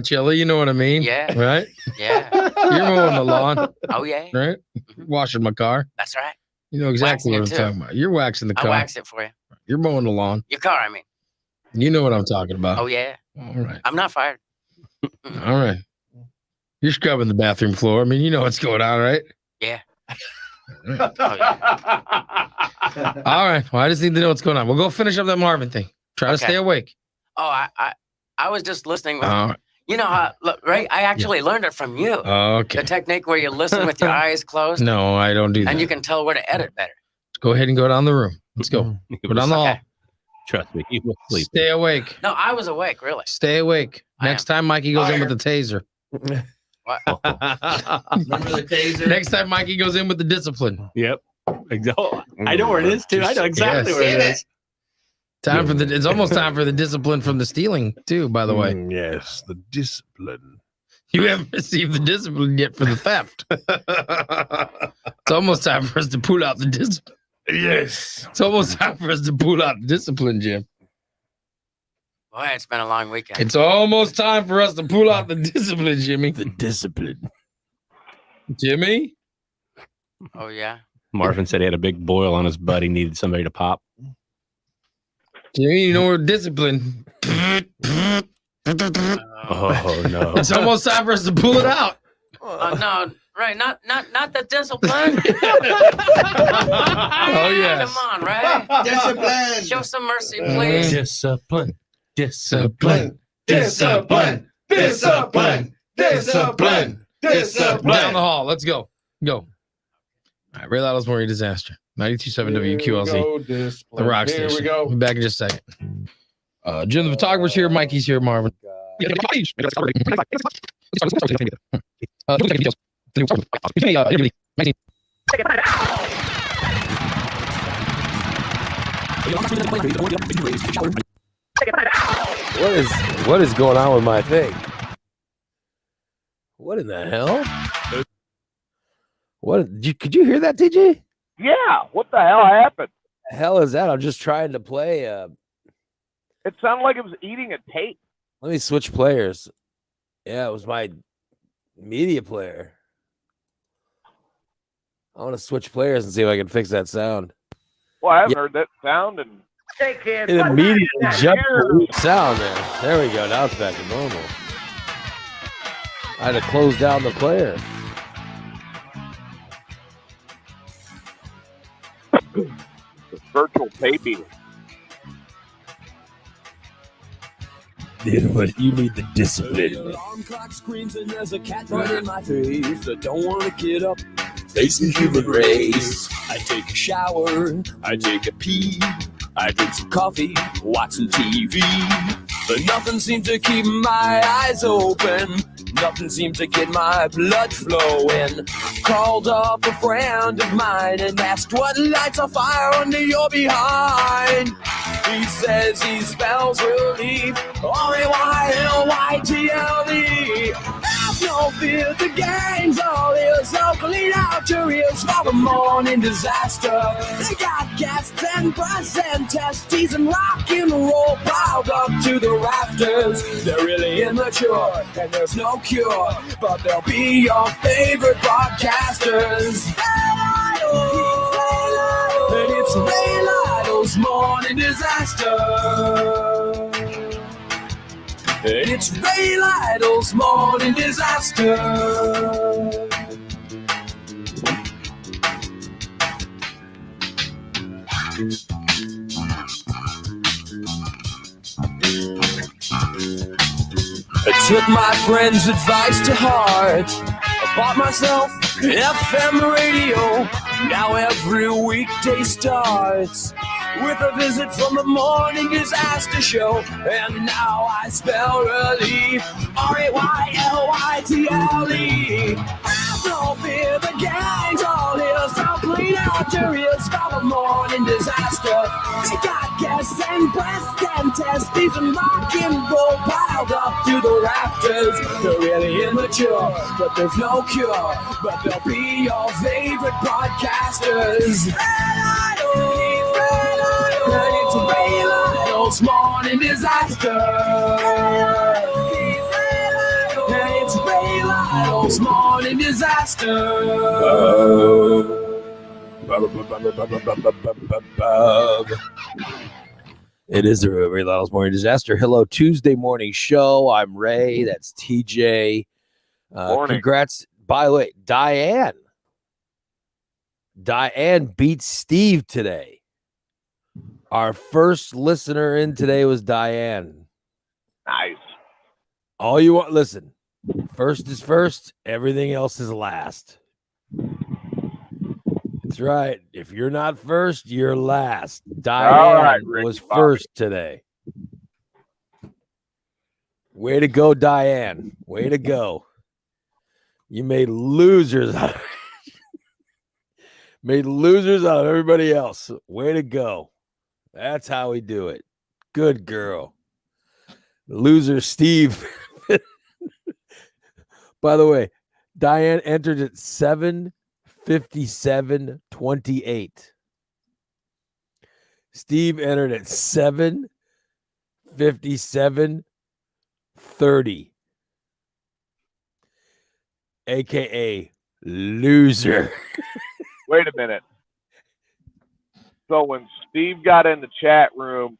Chili, you know what I mean? Yeah. Right? Yeah. You're mowing the lawn. Oh, yeah. Right? Washing my car. That's right. You know exactly what I'm talking about. You're waxing the car. I wax it for you. You're mowing the lawn. Your car, I mean. You know what I'm talking about. Oh, yeah. All right. I'm not fired. All right. You're scrubbing the bathroom floor. I mean, you know what's going on, right? Yeah. Oh, yeah. All right. Well, I just need to know what's going on. We'll go finish up that Marvin thing. Try to stay awake. Oh, I was just listening. You know how, right? I actually learned it from you. Okay. The technique where you listen with your eyes closed. No, I don't do that. And you can tell where to edit better. Let's go ahead and go down the room. Let's go. Go down the hall. Trust me, he will sleep. Stay awake. No, I was awake, really. Stay awake. Next time Mikey goes in with the taser. What? Remember the taser? Next time Mikey goes in with the discipline. Yep. I know where it is, too. I know exactly where it is. It's almost time for the discipline from the stealing, too, by the way. Yes, the discipline. You haven't received the discipline yet for the theft. It's almost time for us to pull out the discipline. Yes. It's almost time for us to pull out the discipline, Jim. Boy, it's been a long weekend. It's almost time for us to pull out the discipline, Jimmy. The discipline. Jimmy? Oh, yeah. Marvin said he had a big boil on his butt. He needed somebody to pop. Jimmy, you know we're disciplined. Oh, no. It's almost time for us to pull it out. No, right. Not the discipline. Oh, yes. Come on, right? Discipline. Show some mercy, please. Discipline. Discipline. Discipline. Discipline. Discipline. Discipline. Down the hall. Let's go. Go. All right. Ray Lytle's Morning Disaster. 92.7 WQLZ. The rock station. Here we go. We'll be back in just a second. Jim the photographer's here. Mikey's here. Marvin. What is going on with my thing? What in the hell? Could you hear that, TJ? Yeah, what the hell happened? The hell is that? I'm just trying to play. It sounded like it was eating a tape. Let me switch players. Yeah, it was my media player. I want to switch players and see if I can fix that sound. Well, I haven't heard that sound and It immediately jumped the sound there. There we go. Now it's back to normal. I had to close down the player. the virtual baby. But you need the discipline. Alarm clock screams and there's a cat right in my face. I don't want to get up, face the human race. I take a shower, I take a pee, I drink some coffee, watch some TV. But nothing seems to keep my eyes open. Nothing seems to get my blood flowing. Called up a friend of mine and asked what lights a fire under your behind. He says he spells relief, R-A-Y-L-Y-T-L-E. Have no fear, the gang's all is so clean out your ears for the morning disaster. They got gas and brass and testes and rock and roll piled up to the rafters. They're really immature and there's no cure, but they'll be your favorite broadcasters. And it's Ray Lytle's Morning Disaster. And it's Ray Lytle's Morning Disaster. I took my friend's advice to heart. I bought myself an FM radio. Now every weekday starts with a visit from the Morning Disaster Show. And now I spell relief, R-A-Y-L-Y-T-L-E. Have no fear, the gang's all here, so clean out your ears for the Morning Disaster. They got gas and breast and testes and rock and roll piled up to the rafters. They're really immature, but there's no cure, but they'll be your favorite broadcasters. And it's Ray Lytle's Morning Disaster. Ray Lyle's morning disaster. It is the Ray Lyle's morning disaster. Hello, Tuesday morning show. I'm Ray. That's TJ. Morning. Congrats. By the way, Diane beat Steve today. Our first listener in today was Diane. Nice. All you want, listen, first is first, everything else is last. That's right. If you're not first, you're last. Diane was first today. Way to go, Diane. Way to go. You made losers out of everybody else. Way to go. That's how we do it. Good girl. Loser Steve. By the way, Diane entered at 7:57:28. Steve entered at 7:57:30. AKA loser. Wait a minute. So when Steve got in the chat room,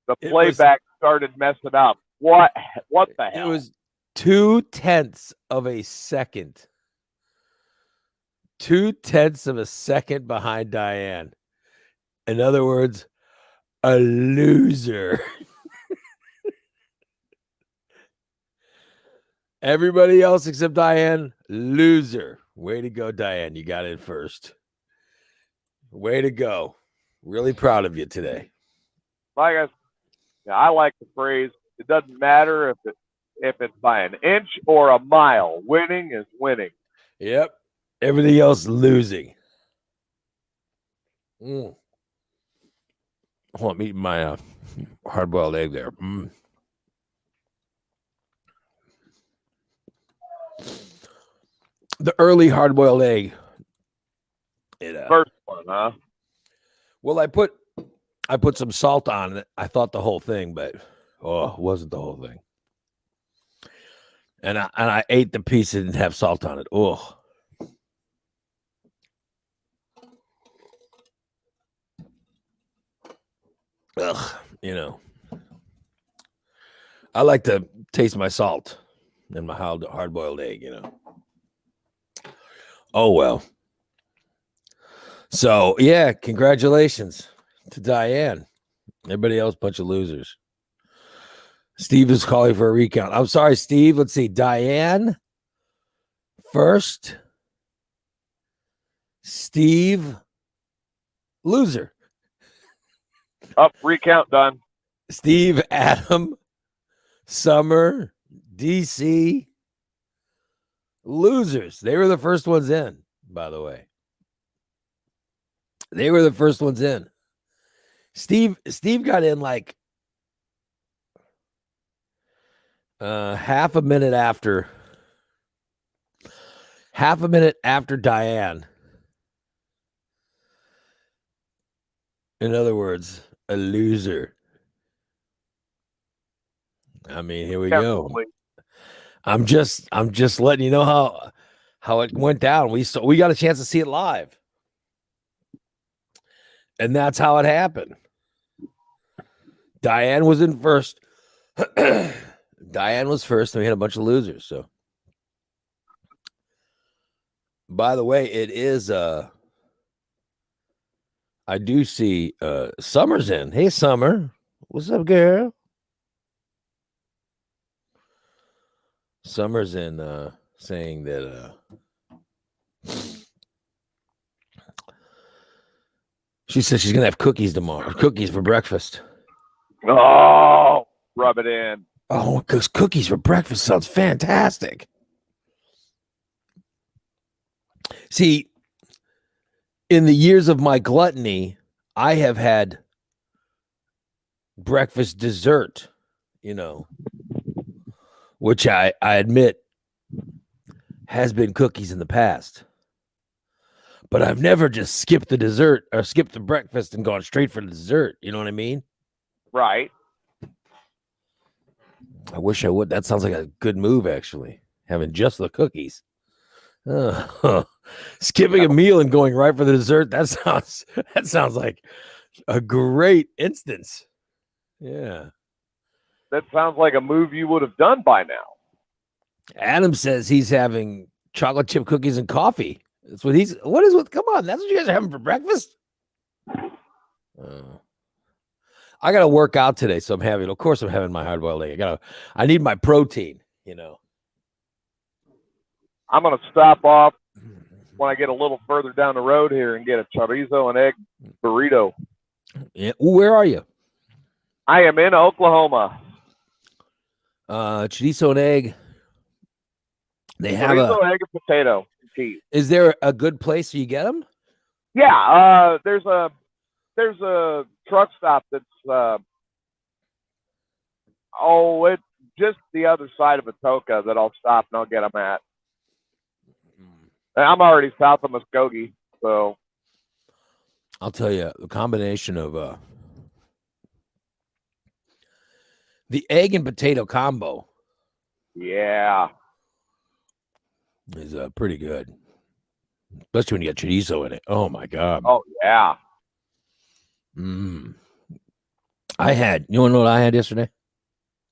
the playback started messing up. What the hell? It was 0.2 of a second. 0.2 of a second behind Diane. In other words, a loser. Everybody else except Diane, loser. Way to go, Diane. You got in first. Way to go. Really proud of you today. I like the phrase, it doesn't matter if it's by an inch or a mile. Winning is winning. Yep. Everything else losing. Hold on, I'm eating my hard-boiled egg there. The early hard-boiled egg. First one, huh? Well, I put some salt on it. I thought the whole thing, but it wasn't the whole thing. And I ate the piece that didn't have salt on it. Oh. Ugh, I like to taste my salt in my hard-boiled egg, Oh, well. So, yeah, congratulations to Diane. Everybody else, bunch of losers. Steve is calling for a recount. I'm sorry, Steve. Let's see. Diane first. Steve, loser. Up, recount done. Steve, Adam, Summer, DC, losers. They were the first ones in, by the way. They were the first ones in. Steve got in like half a minute after Diane. In other words, a loser. I mean, here we go. I'm just letting you know how it went down. We got a chance to see it live. And that's how it happened. Diane was in first. Diane was first, and we had a bunch of losers. So, by the way, it is I do see Summer's in. Hey, Summer. What's up, girl? Summer's in saying that she says she's gonna have cookies tomorrow. Cookies for breakfast. Oh, rub it in. Oh, because cookies for breakfast sounds fantastic. See, in the years of my gluttony, I have had breakfast dessert, which I admit has been cookies in the past. But I've never just skipped the dessert or skipped the breakfast and gone straight for the dessert. You know what I mean? Right. I wish I would. That sounds like a good move, actually. having just the cookies. Skipping a meal and going right for the dessert. That sounds like a great instance. Yeah. That sounds like a move you would have done by now. Adam says he's having chocolate chip cookies and coffee. That's what come on, that's what you guys are having for breakfast? I gotta work out today, so I'm having my hard-boiled egg. I need my protein, I'm gonna stop off when I get a little further down the road here and get a chorizo and egg burrito. Yeah. Where are you? I am in Oklahoma. Chorizo and egg. They have chorizo, egg, and potato. Cheese. Is there a good place you get them? Yeah, there's a truck stop that's it's just the other side of Atoka that I'll stop and I'll get them at. And I'm already south of Muskogee, so I'll tell you the combination of the egg and potato combo. Yeah, is pretty good, especially when you get chorizo in it. Oh my god! Oh yeah. I had. You want to know what I had yesterday?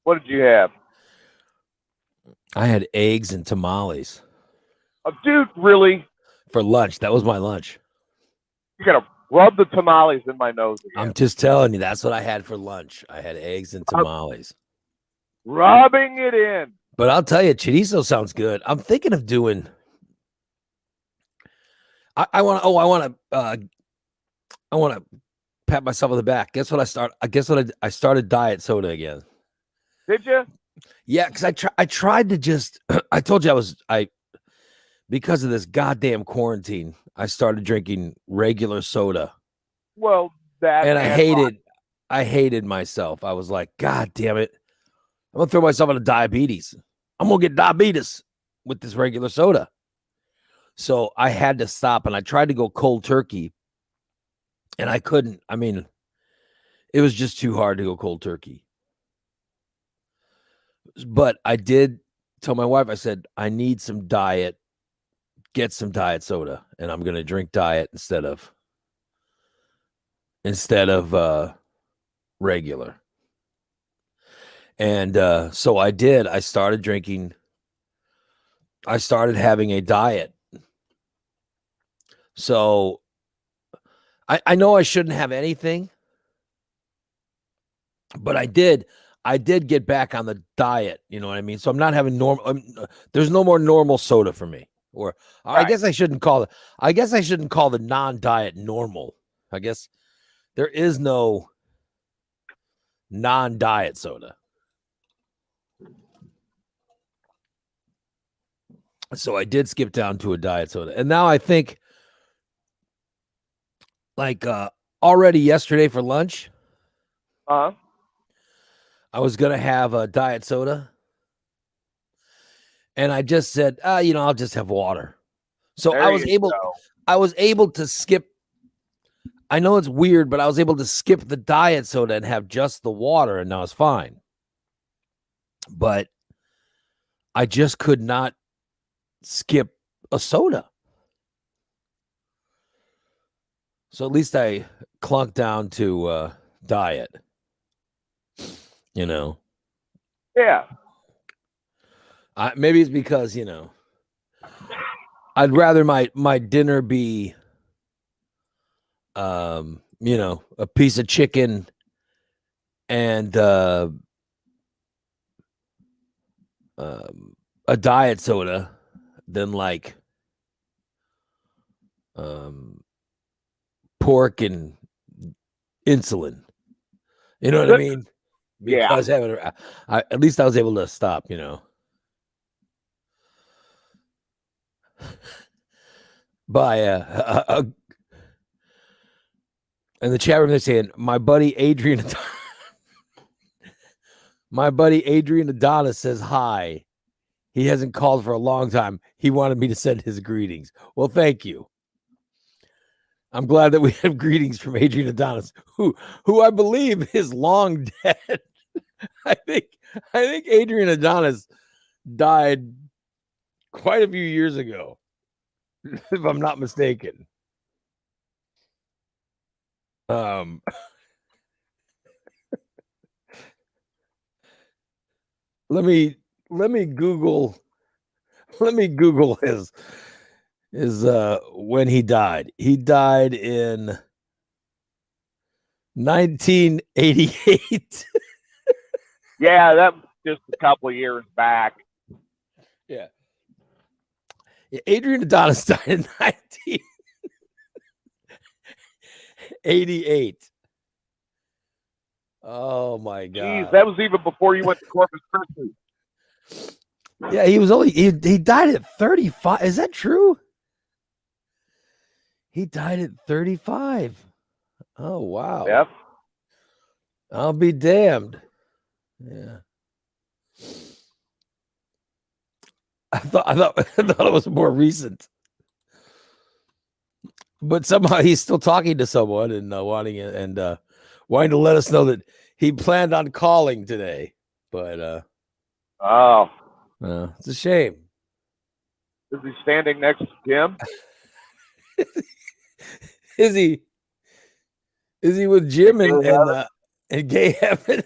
What did you have? I had eggs and tamales. Oh, dude, really? For lunch. That was my lunch. You're gonna rub the tamales in my nose again. I'm just telling you, that's what I had for lunch. I had eggs and tamales. Rubbing it in. But I'll tell you, chorizo sounds good. I'm thinking of doing. I want to pat myself on the back. Guess what I started diet soda again. Did you? Yeah, because I tried to just. I told you because of this goddamn quarantine, I started drinking regular soda. Well, and I hated myself. I was like, God damn it. I'm going to throw myself into diabetes. I'm going to get diabetes with this regular soda. So I had to stop, and I tried to go cold turkey, and I couldn't. I mean, it was just too hard to go cold turkey. But I did tell my wife, I said, I need some diet. Get some diet soda, and I'm going to drink diet instead of regular. And so I did. I started having a diet. So I know I shouldn't have anything, but I did get back on the diet. You know what I mean? So I'm not having normal. There's no more normal soda for me. Or right. I guess I shouldn't call the non-diet normal. I guess there is no non-diet soda. So I did skip down to a diet soda. And now I think already yesterday for lunch, I was going to have a diet soda. And I just said, I'll just have water. So I was able to skip. I know it's weird, but I was able to skip the diet soda and have just the water, and now it's fine. But I just could not skip a soda. So at least I clunked down to diet. Yeah. Maybe it's because, I'd rather my dinner be, a piece of chicken and a diet soda than pork and insulin. You know what I mean? Because at least I was able to stop, by in the chat room they're saying my buddy Adrian Adonis says hi. He hasn't called for a long time. He wanted me to send his greetings. Well, thank you. I'm glad that we have greetings from Adrian Adonis, who I believe is long dead. I think Adrian Adonis died quite a few years ago, if I'm not mistaken. Let me Google his when he died. He died in 1988. Yeah, that was just a couple of years back. Yeah. Adrian Adonis died in 1988. Oh my God. Jeez, that was even before you went to Corpus Christi. Yeah, he was only he died at 35. Is that true? He died at 35. Oh wow. Yep. I'll be damned. Yeah. I thought it was more recent. But somehow he's still talking to someone and wanting to let us know that he planned on calling today. But it's a shame. Is he standing next to Jim? Is he with Jim and Gay Heaven?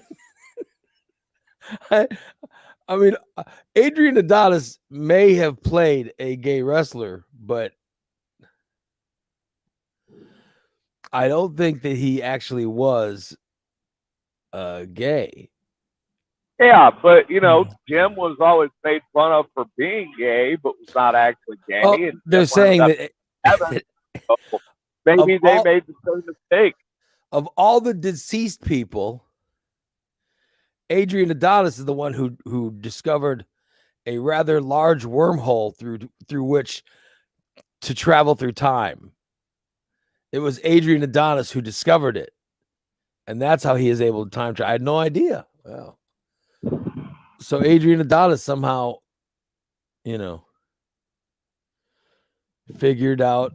I mean, Adrian Adonis may have played a gay wrestler, but I don't think that he actually was gay. Yeah, but Jim was always made fun of for being gay, but was not actually gay. Oh, and they're saying that maybe they made the same mistake. Of all the deceased people, Adrian Adonis is the one who discovered a rather large wormhole through which to travel through time. It was Adrian Adonis who discovered it, and that's how he is able to time travel. I had no idea. Wow. So Adrian Adonis somehow, figured out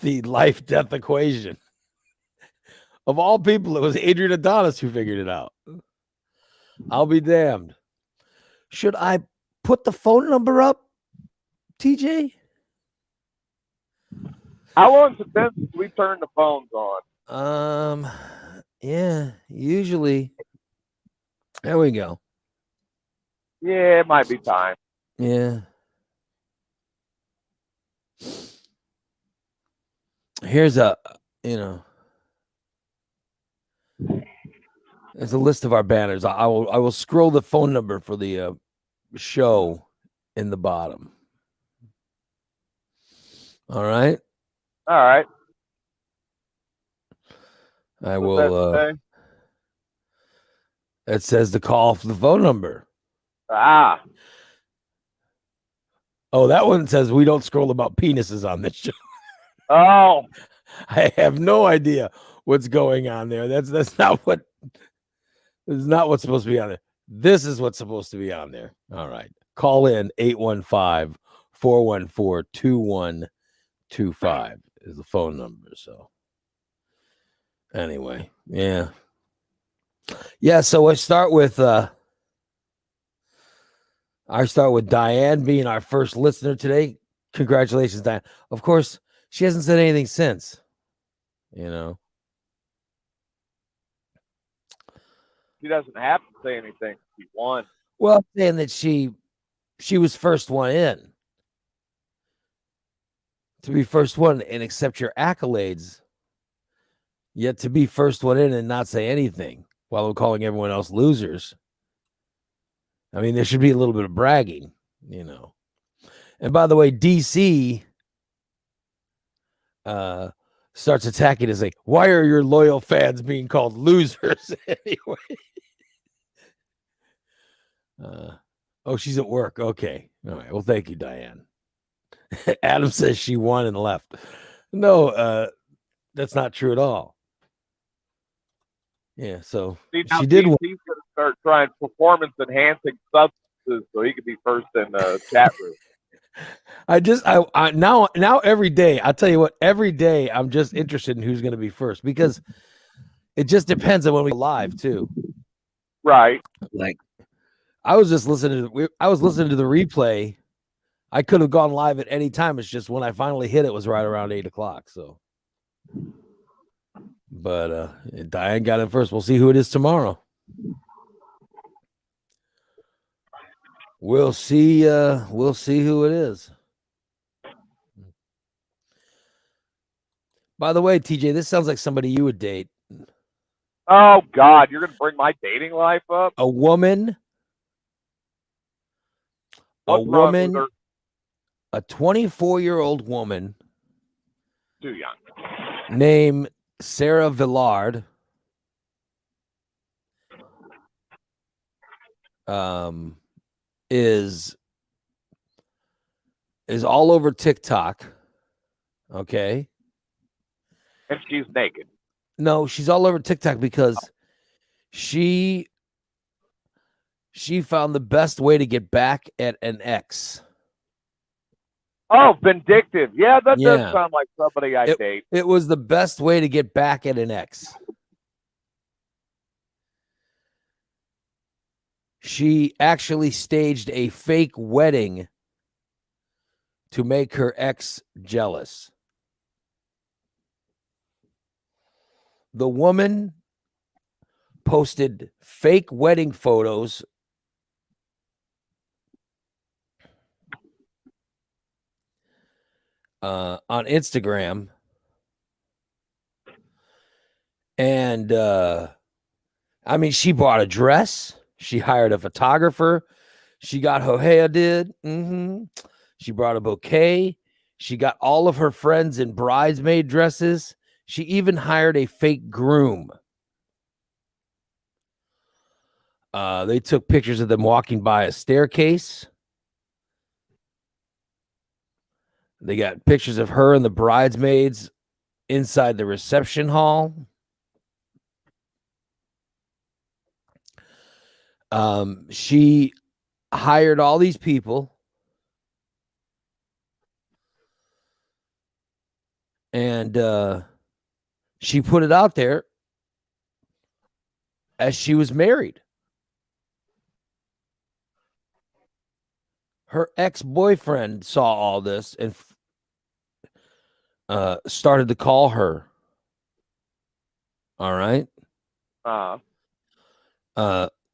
the life-death equation. Of all people, it was Adrian Adonis who figured it out. I'll be damned. Should I put the phone number up, TJ? How long has it been since we turned the phones on? Yeah, usually. There we go. Yeah, it might be time. Yeah. Here's there's a list of our banners. I will scroll the phone number for the show in the bottom. All right. All right. I will. It says to call for the phone number. Ah. Oh, that one says we don't scroll about penises on this show. Oh. I have no idea what's going on there. That's not what's supposed to be on there. This is what's supposed to be on there. All right. Call in 815-414-2125 is the phone number. So anyway, yeah. Yeah, so I start with Diane being our first listener today. Congratulations, Diane. Of course, she hasn't said anything since. She doesn't have to say anything. She won. Well, I'm saying that she was first one in. To be first one and accept your accolades, yet to be first one in and not say anything while I'm calling everyone else losers. I mean, there should be a little bit of bragging, And by the way, DC starts attacking and say, why are your loyal fans being called losers anyway? Oh, she's at work. Okay. All right. Well, thank you, Diane. Adam says she won and left. No, that's not true at all. Yeah, so she did win. He's going to start trying performance-enhancing substances so he could be first in the chat room. I now every day, I'll tell you what, every day I'm just interested in who's going to be first because it just depends on when we live too. Right. Like I was just listening to I was listening to the replay. I could have gone live at any time. It's just when I finally hit it was right around 8:00. So, but Diane got in first. We'll see who it is tomorrow. We'll see who it is. By the way, TJ, this sounds like somebody you would date. Oh God, you're gonna bring my dating life up? A woman. What's wrong with her? A 24-year-old woman Too young. named Sarah Villard. Is all over TikTok. Okay. And she's naked. No, she's all over TikTok because she found the best way to get back at an ex. Oh, vindictive. Yeah, that Yeah. does sound like somebody I date. It was the best way to get back at an ex. She actually staged a fake wedding to make her ex jealous. The woman posted fake wedding photos on Instagram. And I mean, she bought a dress. She hired a photographer. She got her hair did. She brought a bouquet. She got all of her friends in bridesmaid dresses. She even hired a fake groom. They took pictures of them walking by a staircase. They got pictures of her and the bridesmaids inside the reception hall. She hired all these people, and she put it out there as she was married. Her ex-boyfriend saw all this and started to call her. All right.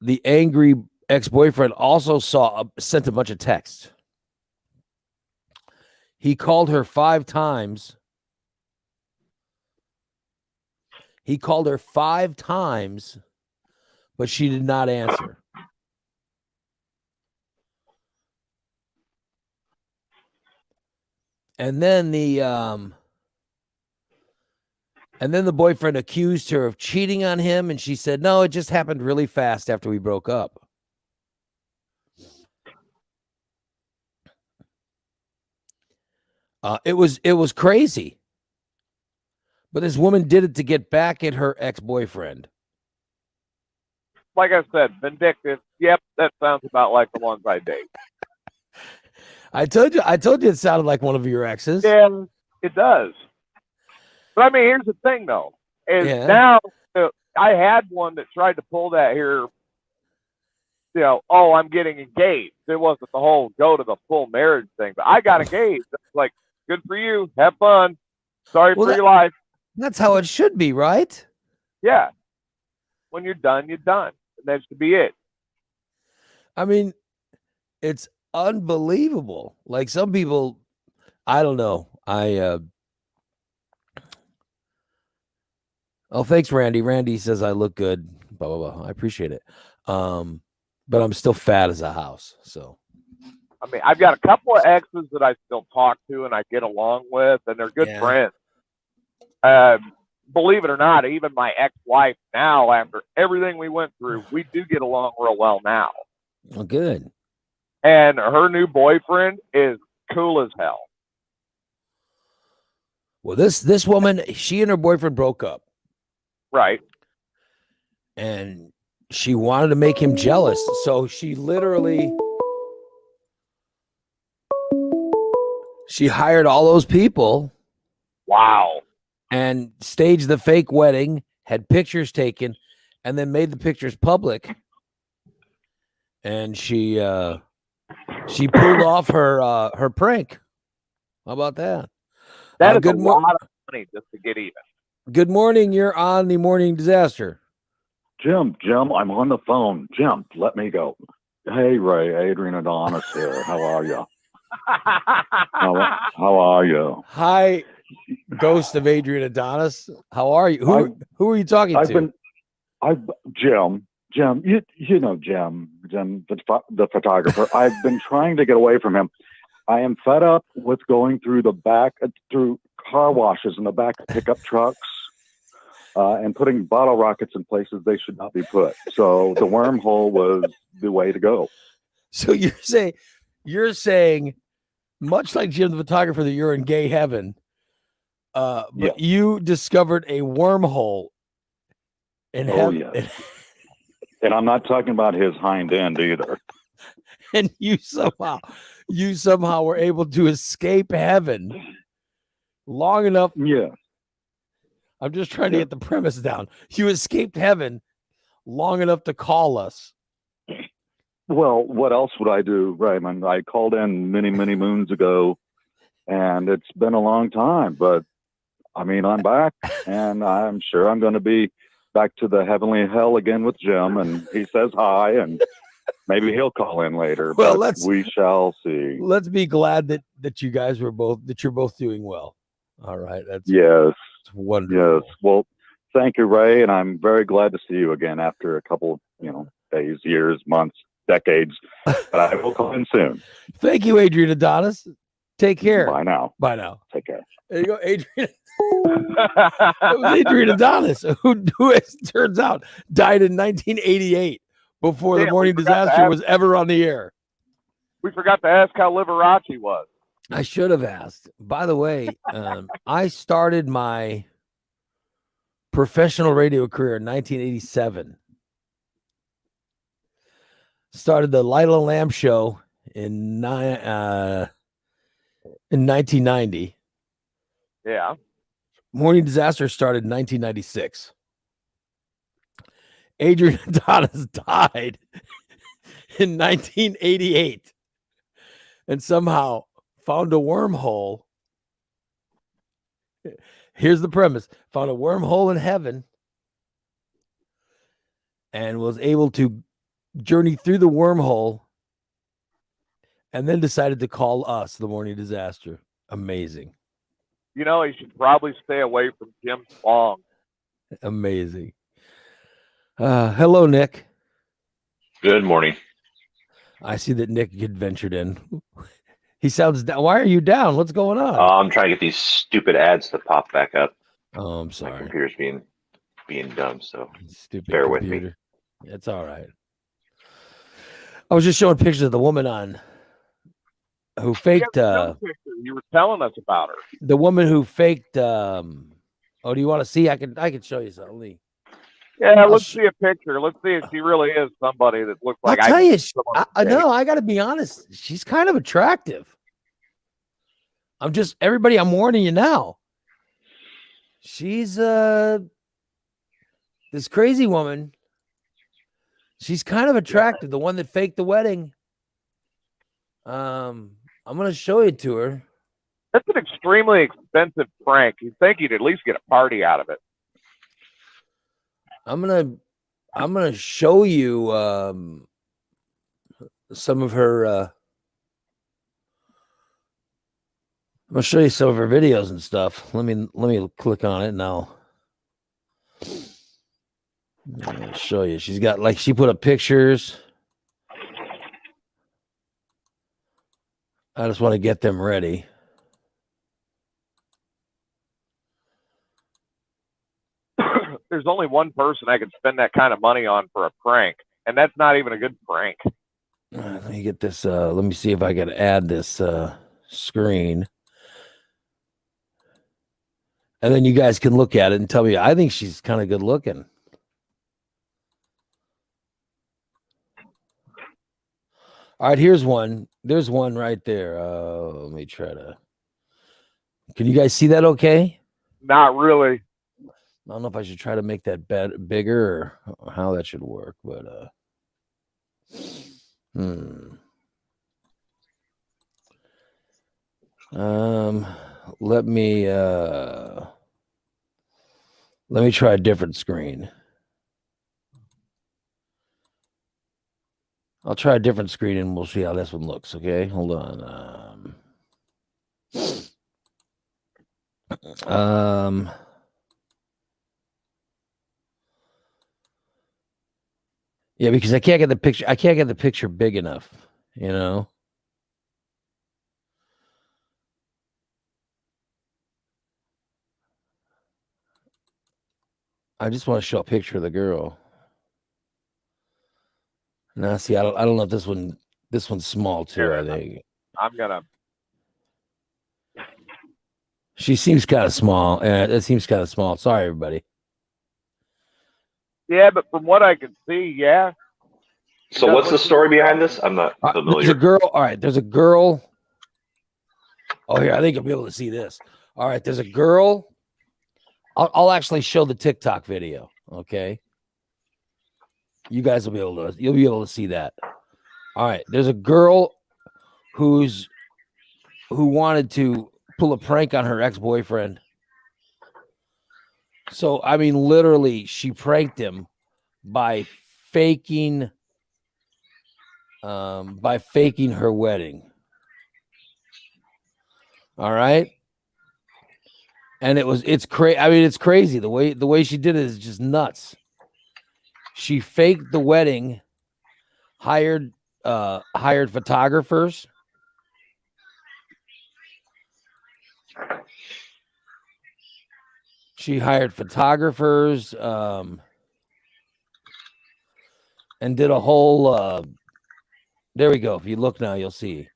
The angry ex-boyfriend also sent a bunch of texts. He called her 5 times. He called her 5 times, but she did not answer. And then the boyfriend accused her of cheating on him, and she said, "No, it just happened really fast after we broke up." It was crazy. But this woman did it to get back at her ex-boyfriend. Like I said, vindictive. Yep, that sounds about like the ones I date. I told you it sounded like one of your exes. Yeah, it does. But I mean, here's the thing, though. Now I had one that tried to pull that here. You know, oh, I'm getting engaged. It wasn't the whole go to the full marriage thing, but I got engaged. It's like, good for you. Have fun. Sorry for your life. That's how it should be, right? Yeah. When you're done, you're done. And that should be it. I mean, it's unbelievable. Like some people, I don't know. Oh, thanks, Randy. Randy says I look good. Blah blah blah. I appreciate it. But I'm still fat as a house. So, I mean, I've got a couple of exes that I still talk to and I get along with, and they're good friends. Believe it or not, even my ex-wife now, after everything we went through, we do get along real well now. Well, good. And her new boyfriend is cool as hell. Well, this woman, she and her boyfriend broke up. Right. And she wanted to make him jealous. So she hired all those people. Wow. And staged the fake wedding, had pictures taken, and then made the pictures public. and she pulled off her prank. How about that? That is a lot of money just to get even. Good morning. You're on the Morning Disaster. Jim, I'm on the phone. Jim, let me go. Hey, Ray, Adrian Adonis here. How are you? How are you? Hi, ghost of Adrian Adonis. How are you? Who are you talking to? Jim, you know Jim, the photographer. I've been trying to get away from him. I am fed up with going through through car washes in the back of pickup trucks. And putting bottle rockets in places they should not be put. So the wormhole was the way to go. So you're saying, much like Jim the photographer, that you're in gay heaven, but you discovered a wormhole in heaven. Yes. And I'm not talking about his hind end either. And you somehow were able to escape heaven long enough. Yeah. I'm just trying to get the premise down. You escaped heaven long enough to call us. Well, what else would I do, Raymond? I called in many, many moons ago, and it's been a long time. But, I mean, I'm back, and I'm sure I'm going to be back to the heavenly hell again with Jim, and he says hi, and maybe he'll call in later. Well, but we shall see. Let's be glad that you guys you're both doing well. All right. Yes. It's wonderful. Yes. Well, thank you, Ray. And I'm very glad to see you again after a couple, days, years, months, decades. But I will call in soon. Thank you, Adrian Adonis. Take care. Bye now. Bye now. Take care. There you go, Adrian. That was Adrian Adonis, who as it turns out died in 1988 before the Morning Disaster was ever on the air. We forgot to ask how Liberace was. I should have asked. By the way, I started my professional radio career in 1987. Started the Lila Lamb show in 1990. Yeah. Morning Disaster started in 1996. Adrian Adonis died in 1988 and somehow found a wormhole. Here's the premise. Found a wormhole in heaven and was able to journey through the wormhole and then decided to call us the Morning Disaster. Amazing. He should probably stay away from Jim Long. Amazing. Hello, Nick. Good morning. I see that Nick had ventured in. He sounds down. Why are you down? What's going on? I'm trying to get these stupid ads to pop back up. Oh, I'm sorry. My computer's being dumb, so stupid bear computer. with me. It's all right. I was just showing pictures of the woman who faked. You were telling us about her. The woman who faked. Do you want to see? I can show you something. Yeah, let's see a picture. Let's see if she really is somebody that looks like. I'll tell you, I know. I got to be honest. She's kind of attractive. I'm warning you now. She's this crazy woman. She's kind of attractive. The one that faked the wedding. I'm going to show it to her. That's an extremely expensive prank. You'd think you'd at least get a party out of it. I'm gonna show you some of her. I'm gonna show you some of her videos and stuff. Let me click on it now. I'll show you. She's got she put up pictures. I just want to get them ready. There's only one person I could spend that kind of money on for a prank, and that's not even a good prank. Let me get this. Let me see if I can add this screen. And then you guys can look at it and tell me. I think she's kind of good looking. All right, here's one. There's one right there. Let me try to. Can you guys see that okay? Not really. I don't know if I should try to make that bigger or how that should work, but Let me try a different screen. I'll try a different screen and we'll see how this one looks. Okay, hold on. Yeah, because I can't get the picture. I can't get the picture big enough. You know. I just want to show a picture of the girl. Now, see, I don't know if this one's small too. Here, I think I'm gonna. she seems kind of small. It seems kind of small. Sorry, everybody. Yeah, but from what I can see, yeah. So what's the story behind this? I'm not familiar. There's a girl. All right, there's a girl. Oh, here, I think you'll be able to see this. All right, there's a girl. I'll actually show the TikTok video. Okay, you guys will be able to. You'll be able to see that. All right, there's a girl who wanted to pull a prank on her ex-boyfriend. So I mean, literally, she pranked him by faking her wedding. All right. And it's crazy. I mean, it's crazy. The way she did it is just nuts. She faked the wedding, hired photographers. She hired photographers, and did a whole. There we go. If you look now, you'll see.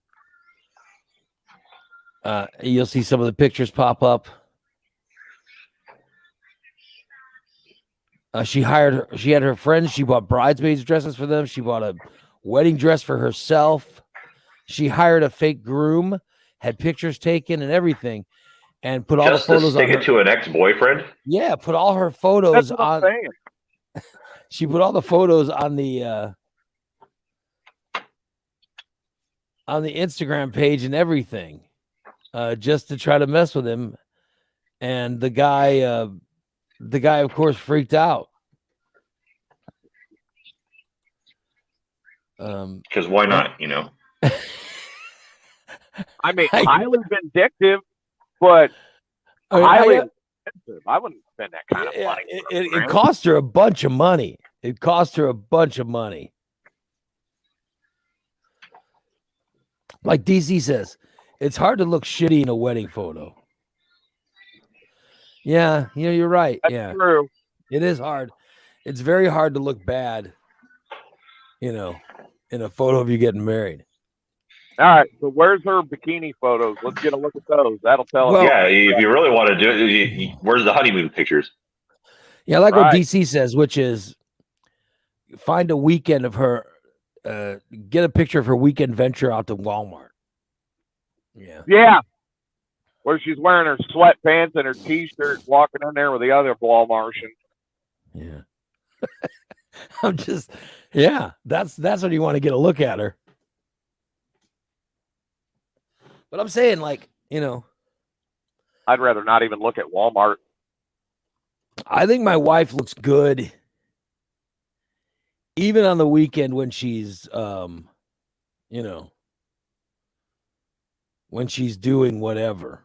You'll see some of the pictures pop up. She had her friends. She bought bridesmaids dresses for them. She bought a wedding dress for herself. She hired a fake groom, had pictures taken and everything, and put all the photos on. Just to stick it to an ex-boyfriend? Yeah, put all her photos on. She put all the photos on the Instagram page and everything, just to try to mess with him. And the guy, of course, freaked out. Because why not? You know. I mean, highly vindictive, but highly expensive. I wouldn't spend that kind of money. It cost her a bunch of money. It cost her a bunch of money. Like DC says, it's hard to look shitty in a wedding photo. Yeah, you're right. That's true. It is hard. It's very hard to look bad, in a photo of you getting married. All right, so where's her bikini photos? Let's get a look at those. That'll tell us. Yeah, if you really want to do it, where's the honeymoon pictures? Yeah, I like what DC says, which is find a weekend of her, get a picture of her weekend venture out to Walmart. Yeah. Where she's wearing her sweatpants and her t-shirt, walking in there with the other Walmartian. Yeah. That's when you want to get a look at her. But I'm saying, I'd rather not even look at Walmart. I think my wife looks good, even on the weekend when she's, when she's doing whatever,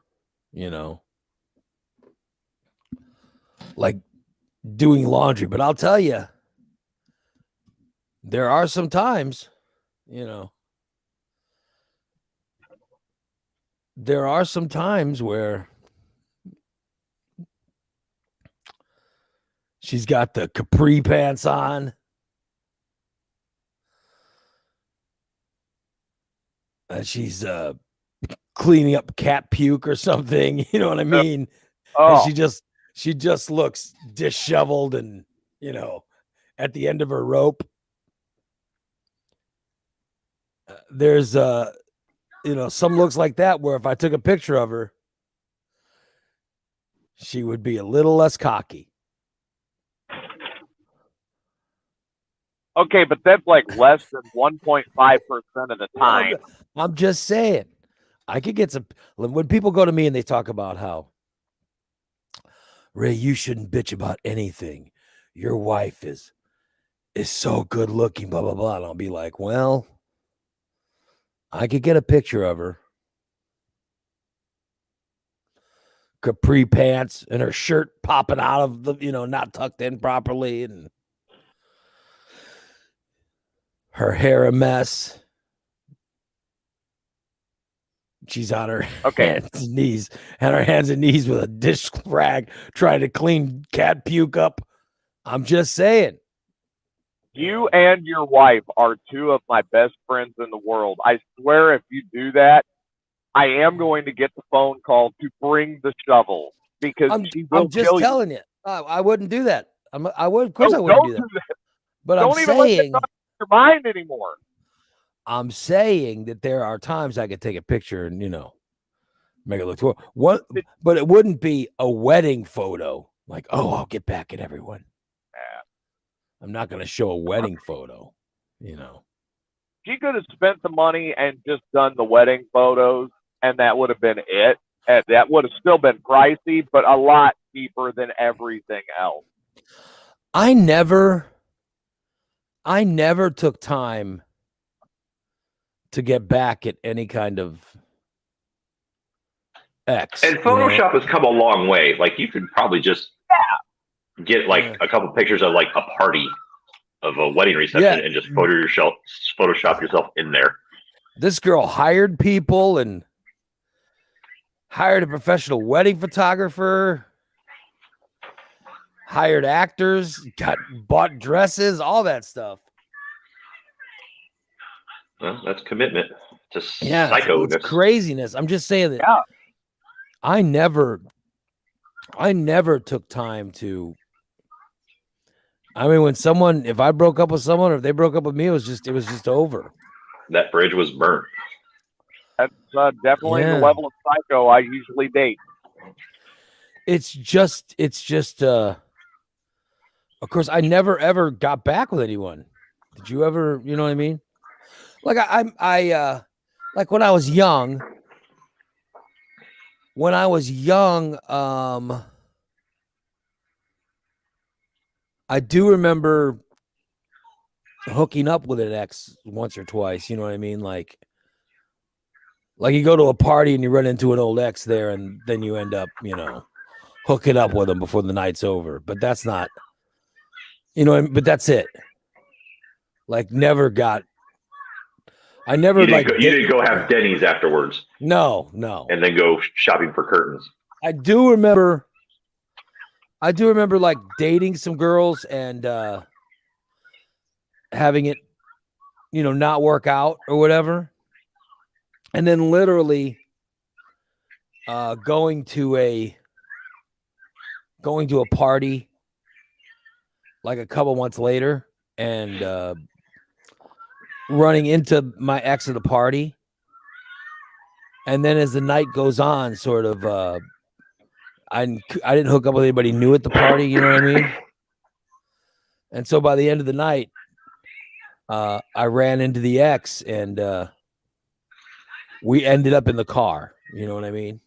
like doing laundry. But I'll tell you, there are some times, there are some times where she's got the capri pants on. And she's cleaning up cat puke or something. You know what I mean? Oh. And she just looks disheveled and, at the end of her rope. There's some looks like that where if I took a picture of her, she would be a little less cocky. Okay, but that's like less than 1.5% of the time. I'm just saying. I could get some. When people go to me and they talk about how, Ray, you shouldn't bitch about anything. Your wife is so good looking, blah, blah, blah. And I'll be like, well, I could get a picture of her. Capri pants and her shirt popping out of the, not tucked in properly, and her hair a mess. She's on her hands and knees, and her hands and knees with a dish rag trying to clean cat puke up. I'm just saying. You and your wife are two of my best friends in the world. I swear if you do that, I am going to get the phone call to bring the shovel because she will I'm just kill telling you. I wouldn't do that. I would, of course, I wouldn't do that. But don't I'm even saying, let that your mind anymore. I'm saying that there are times I could take a picture and make it look cool. What? But it wouldn't be a wedding photo. Like, oh, I'll get back at everyone. I'm not going to show a wedding photo. She could have spent the money and just done the wedding photos, and that would have been it. And that would have still been pricey, but a lot cheaper than everything else. I never took time to get back at any kind of ex. And Photoshop has come a long way. Like you could probably just get like a couple pictures of like a party of a wedding reception and just Photoshop yourself in there. This girl hired people and hired a professional wedding photographer, hired actors, bought dresses, all that stuff. Well, that's commitment to psycho-ness. It's craziness. I'm just saying that I never took time to. I mean, if I broke up with someone or if they broke up with me, it was just over. That bridge was burnt. That's definitely the level of psycho I usually date. It's just, of course, I never ever got back with anyone. Did you ever, you know what I mean? Like I like when I was young, I do remember hooking up with an ex once or twice. You know what I mean? Like you go to a party and you run into an old ex there, and then you end up, hooking up with them before the night's over. But that's not, but that's it. Like I never you didn't go have Denny's afterwards. No. And then go shopping for curtains. I do remember like dating some girls and having it, not work out or whatever. And then literally going to a party like a couple months later and running into my ex at the party. And then as the night goes on, sort of I didn't hook up with anybody new at the party, you know what I mean? And so by the end of the night, I ran into the ex and we ended up in the car, you know what I mean?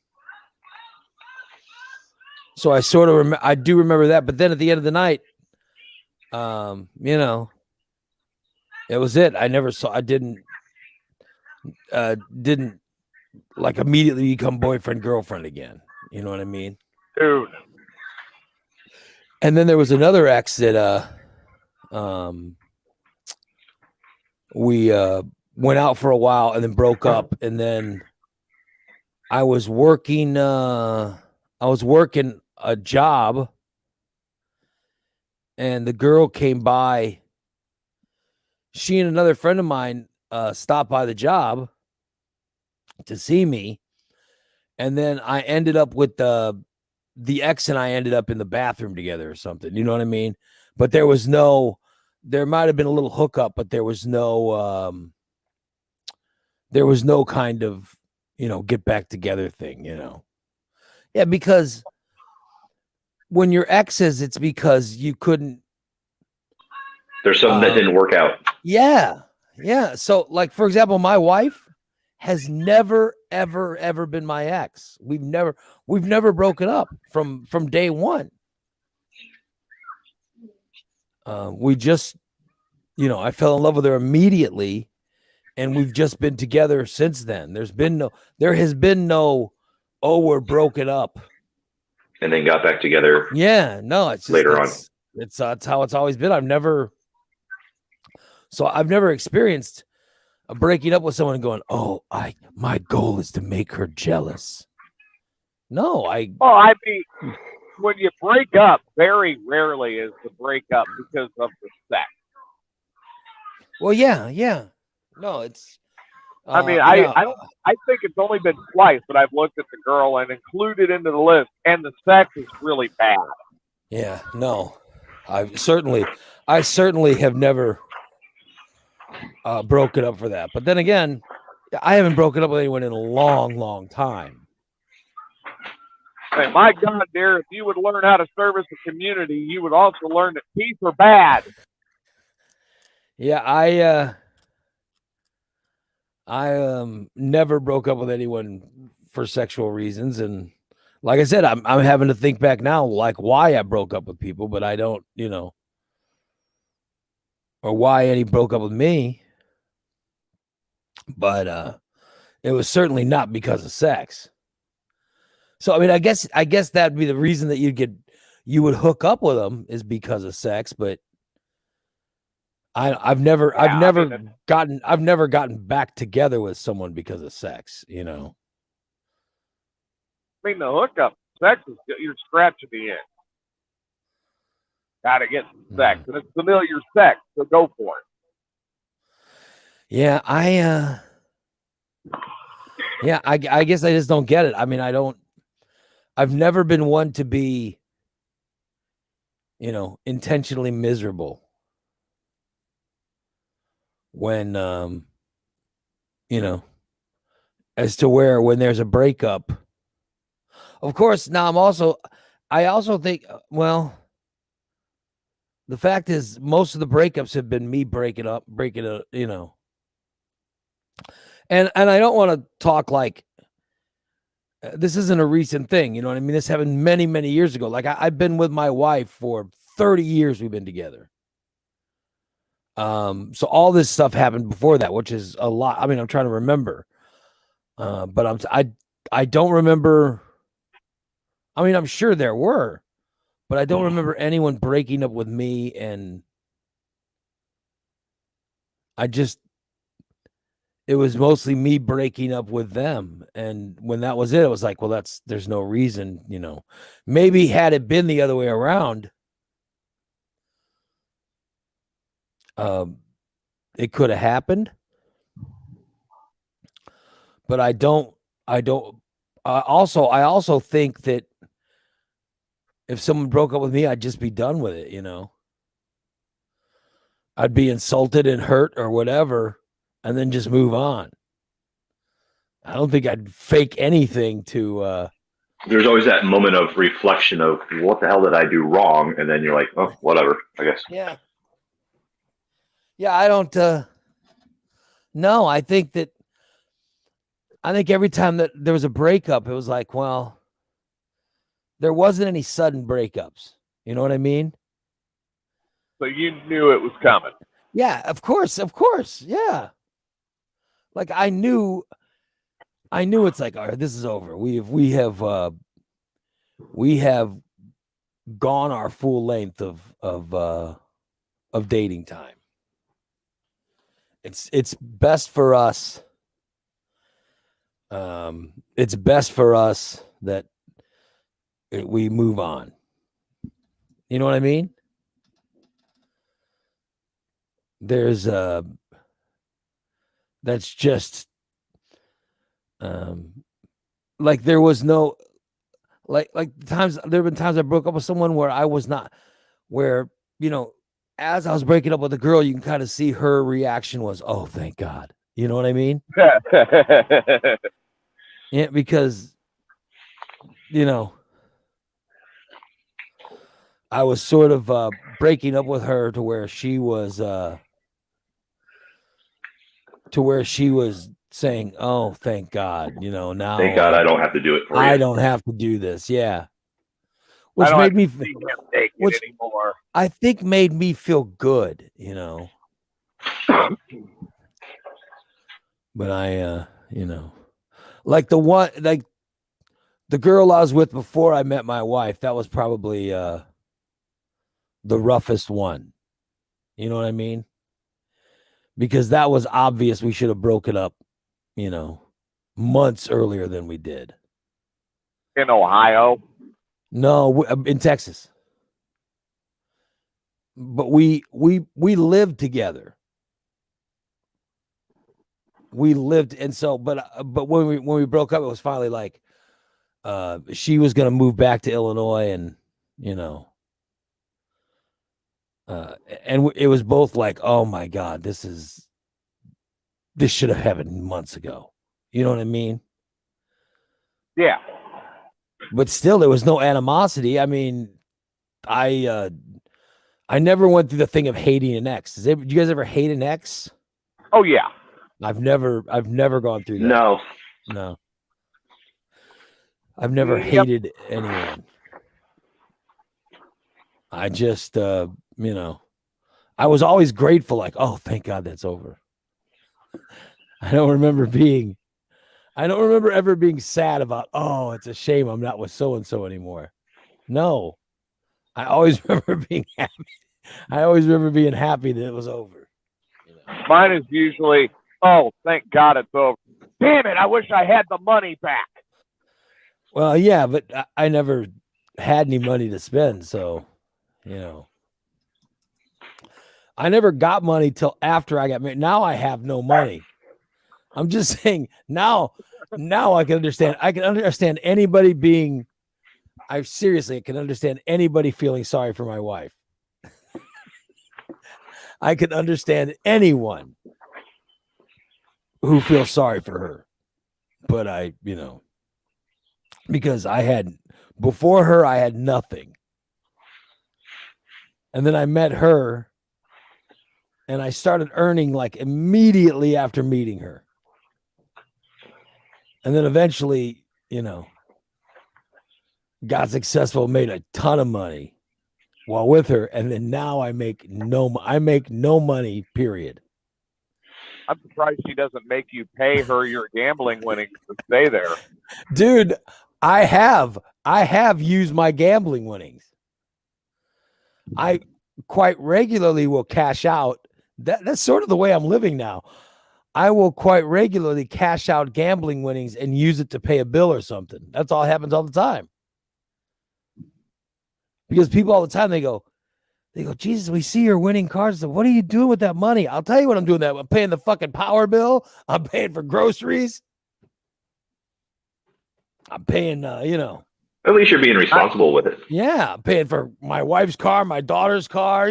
So I sort of I do remember that, but then at the end of the night, it was it. I didn't like immediately become boyfriend girlfriend again. You know what I mean? Dude. And then there was another ex that we went out for a while and then broke up, and then I was working a job, and the girl came by. She and another friend of mine stopped by the job to see me, and then I ended up with the ex, and I ended up in the bathroom together or something. You know what I mean? But there might have been a little hookup, but there was no kind of, get back together thing, Yeah, because when your exes, it's because you couldn't, There's some that didn't work out. Yeah. So, like, for example, my wife has never, ever been my ex. We've never broken up from day one. We just, I fell in love with her immediately, and we've just been together since then. There has been no, oh, we're broken up, and then got back together. Yeah, no, it's just, later on. It's how it's always been. I've never experienced a breaking up with someone and going, oh, my goal is to make her jealous. No, I mean, when you break up, very rarely is the breakup because of the sex. Well, yeah. No, it's. I mean, I think it's only been twice that I've looked at the girl and included into the list, and the sex is really bad. Yeah, no, I certainly have never broken up for that. But then again, I haven't broken up with anyone in a long time. Hey, my God, dear, if you would learn how to service a community, you would also learn that teeth are bad. Yeah, I never broke up with anyone for sexual reasons, and like I said, I'm having to think back now, like why I broke up with people, but I don't, or why any broke up with me. But it was certainly not because of sex. So I mean, I guess that'd be the reason that you would hook up with them is because of sex, but I've never gotten back together with someone because of sex, I mean, the hookup, sex is you're scratching the itch. Gotta get some sex, and it's familiar sex, so go for it. Yeah, I guess I just don't get it. I mean, I've never been one to be, intentionally miserable when, as to where when there's a breakup. Of course, now I also think, well, the fact is most of the breakups have been me breaking up, and I don't want to talk like this isn't a recent thing. You know what I mean? This happened many, many years ago. Like I've been with my wife for 30 years. We've been together. So all this stuff happened before that, which is a lot. I mean, I'm trying to remember, but I don't remember. I mean, I'm sure there were, but I don't remember anyone breaking up with me, and it was mostly me breaking up with them. And when that was it was like, well, there's no reason, maybe had it been the other way around, it could have happened, but I also think that if someone broke up with me, I'd just be done with it. I'd be insulted and hurt or whatever, and then just move on. I don't think I'd fake anything to. There's always that moment of reflection of what the hell did I do wrong, and then you're like, oh, whatever, I guess. Yeah. Yeah, I don't. No, I think every time that there was a breakup, it was like, well, there wasn't any sudden breakups. You know what I mean? So you knew it was coming. Yeah, of course. Yeah. Like I knew it's like, all right, this is over. We have gone our full length of dating time. It's best for us. It's best for us that we move on. You know what I mean? There's that's just like there was no like times there have been times I broke up with someone where I was not, where as I was breaking up with a girl, you can kind of see her reaction was, oh, thank God. You know what I mean? Yeah, because I was sort of breaking up with her to where she was saying, "Oh, thank God, now Thank God I don't have to do it for you. I don't have to do this." Yeah, I which don't made me have to see him naked anymore. I think made me feel good, But I, like the girl I was with before I met my wife, that was probably the roughest one. You know what I mean? Because that was obvious we should have broken up, months earlier than we did. In Ohio? No, in Texas. But we lived together. We lived, and so, but when we broke up, it was finally like, she was going to move back to Illinois, and and it was both like, oh my God, this should have happened months ago. You know what I mean? Yeah. But still, there was no animosity. I mean, I never went through the thing of hating an ex. Did you guys ever hate an ex? Oh yeah. I've never gone through that. No. I've never hated anyone. I just, I was always grateful, like, oh, thank God that's over. I don't remember ever being sad about, oh, it's a shame I'm not with so-and-so anymore. No. I always remember being happy. I always remember being happy that it was over. Mine is usually, oh, thank God it's over. Damn it, I wish I had the money back. Well, yeah, but I never had any money to spend, so, I never got money till after I got married. Now I have no money. I'm just saying now I can understand. I can understand anybody being, I can understand anybody feeling sorry for my wife. I can understand anyone who feels sorry for her. But because before her, I had nothing. And then I met her and I started earning like immediately after meeting her. And then eventually, got successful, made a ton of money while with her. And then now I make no money, period. I'm surprised she doesn't make you pay her your gambling winnings to stay there. Dude, I have used my gambling winnings. I quite regularly will cash out. That's sort of the way I'm living now. I will quite regularly cash out gambling winnings and use it to pay a bill or something. That's all happens all the time. Because people all the time, they go, Jesus, we see you're winning cards. So what are you doing with that money? I'll tell you what I'm doing. I'm paying the fucking power bill. I'm paying for groceries. I'm paying, At least you're being responsible with it. Yeah, I'm paying for my wife's car, my daughter's car,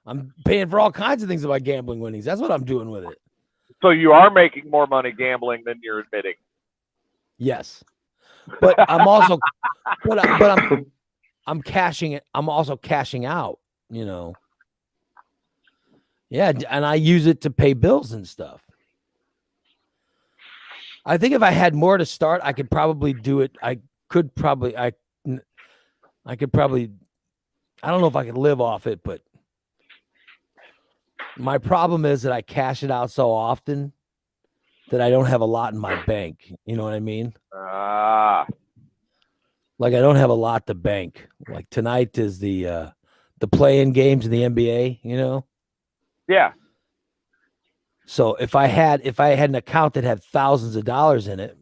I'm paying for all kinds of things with my gambling winnings. That's what I'm doing with it. So you are making more money gambling than you're admitting. Yes. But I'm also I'm cashing it. I'm also cashing out, Yeah, and I use it to pay bills and stuff. I think if I had more to start, I could probably do it. I could probably I don't know if I could live off it, but my problem is that I cash it out so often that I don't have a lot in my bank. You know what I mean? Like I don't have a lot to bank. Like tonight is the play-in games in the NBA, Yeah. So if I had an account that had thousands of dollars in it,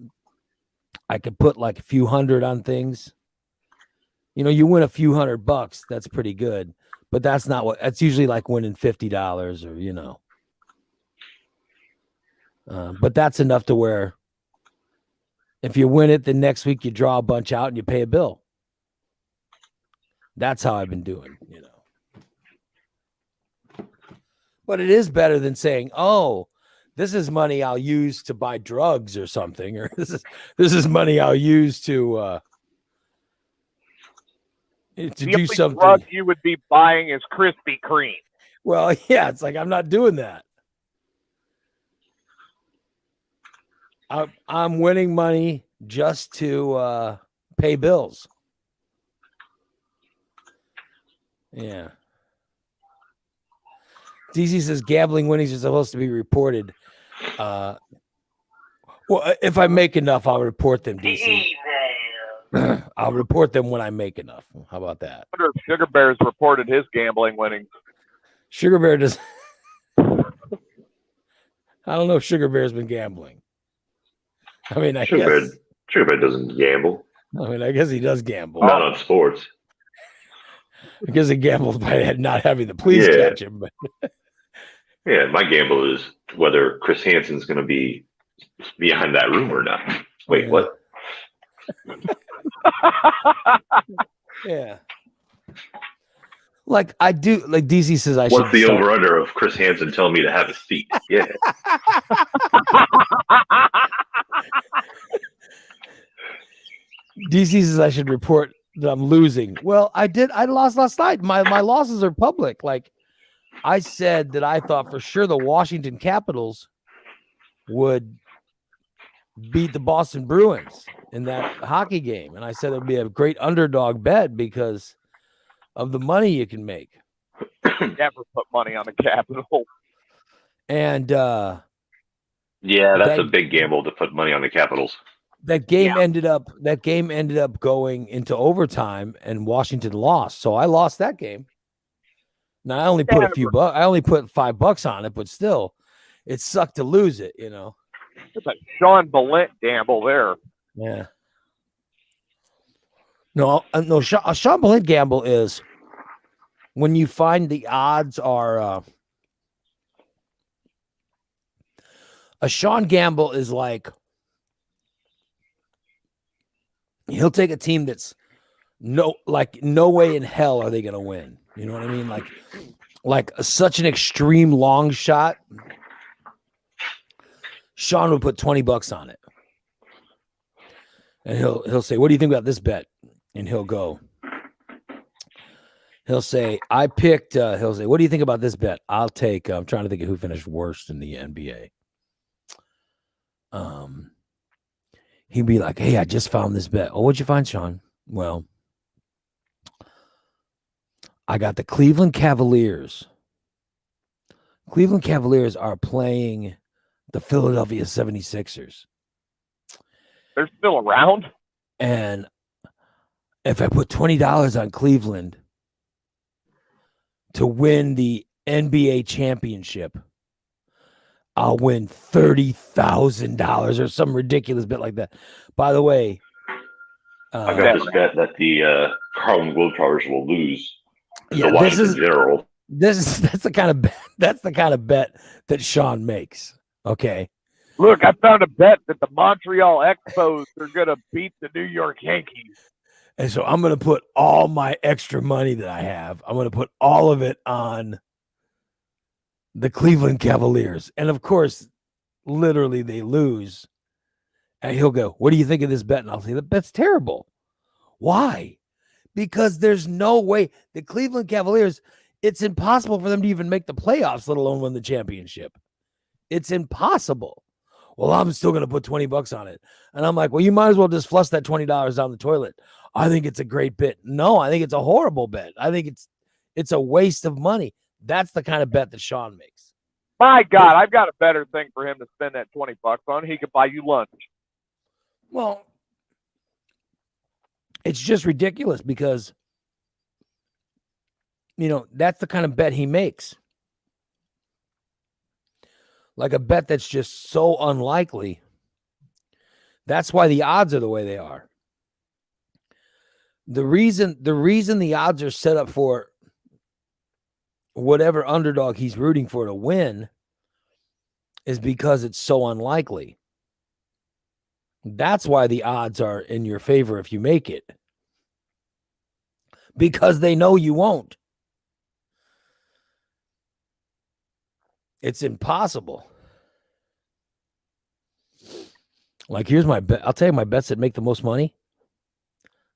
I could put like a few hundred on things. You win a few $100, that's pretty good. But that's that's usually like winning $50 or, but that's enough to where if you win it, the next week you draw a bunch out and you pay a bill. That's how I've been doing, But it is better than saying, oh, this is money I'll use to buy drugs or something, or this is money I'll use to, to the do only something. drug you would be buying is Krispy Kreme. Well, yeah, it's like I'm not doing that. I'm winning money just to pay bills. Yeah. DC says gambling winnings are supposed to be reported. Well, if I make enough, I'll report them, DC. I'll report them when I make enough. How about that? I wonder if Sugar Bear's reported his gambling winnings. Sugar Bear does. I don't know if Sugar Bear's been gambling. I mean, I guess Sugar Bear doesn't gamble. I mean, I guess he does gamble. Not on sports. I guess he gambles by not having the police catch him. But yeah, my gamble is whether Chris Hansen's going to be behind that room or not. Wait, what? Yeah. Like I do, like DC says, I should. What's the over under of Chris Hansen telling me to have a seat? Yeah. DC says I should report that I'm losing. Well, I did. I lost last night. My losses are public. Like I said that I thought for sure the Washington Capitals would beat the Boston Bruins in that hockey game, and I said it would be a great underdog bet because of the money you can make. Never put money on the Capitol. And yeah, that's a big gamble to put money on the Capitals. That game ended up going into overtime, and Washington lost. So I lost that game. Now I only put a few bucks. I only put $5 on it, but still, it sucked to lose it. You know, it's a Sean Balint gamble there. Yeah. No. A Sean Balint gamble is when you find the odds are. A Sean gamble is like. He'll take a team that's no way in hell are they going to win. You know what I mean? Like such an extreme long shot. Sean would put $20 on it. And he'll say, "What do you think about this bet?" And he'll say, "I picked," he'll say, "What do you think about this bet?" I'll take, I'm trying to think of who finished worst in the NBA. He'd be like, "Hey, I just found this bet." "Oh, what'd you find, Sean?" "Well, I got the Cleveland Cavaliers. Cleveland Cavaliers are playing the Philadelphia 76ers. They're still around? And if I put $20 on Cleveland to win the NBA championship, I'll win $30,000 or some ridiculous bit like that." By the way, I got this bet that the Harlem Globetrotters will lose. Yeah, Washington General. That's the kind of bet that Sean makes. Okay. Look, I found a bet that the Montreal Expos are going to beat the New York Yankees. And so I'm going to put all my extra money that I have, I'm going to put all of it on the Cleveland Cavaliers. And of course, literally they lose. And he'll go, "What do you think of this bet?" And I'll say, "The bet's terrible." Why? Because there's no way the Cleveland Cavaliers, it's impossible for them to even make the playoffs, let alone win the championship. It's impossible. "Well, I'm still going to put $20 on it." And I'm like, "Well, you might as well just flush that $20 down the toilet." "I think it's a great bet." No, I think it's a horrible bet. I think it's a waste of money. That's the kind of bet that Sean makes. My God, I've got a better thing for him to spend that $20 on. He could buy you lunch. Well, it's just ridiculous because, that's the kind of bet he makes. Like a bet that's just so unlikely. That's why the odds are the way they are. The reason the odds are set up for whatever underdog he's rooting for to win is because it's so unlikely. That's why the odds are in your favor if you make it. Because they know you won't. It's impossible. Like, here's my bet. I'll tell you my bets that make the most money.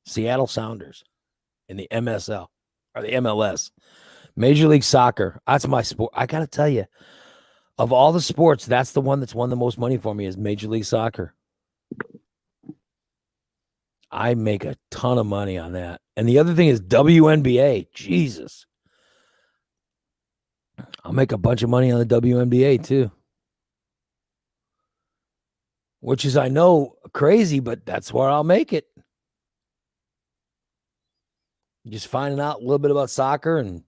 Seattle Sounders. in the MSL or the MLS. Major League Soccer. That's my sport. I got to tell you, of all the sports, that's the one that's won the most money for me is Major League Soccer. I make a ton of money on that. And the other thing is WNBA. Jesus. I'll make a bunch of money on the WNBA too. Which is, I know, crazy, but that's where I'll make it. Just finding out a little bit about soccer and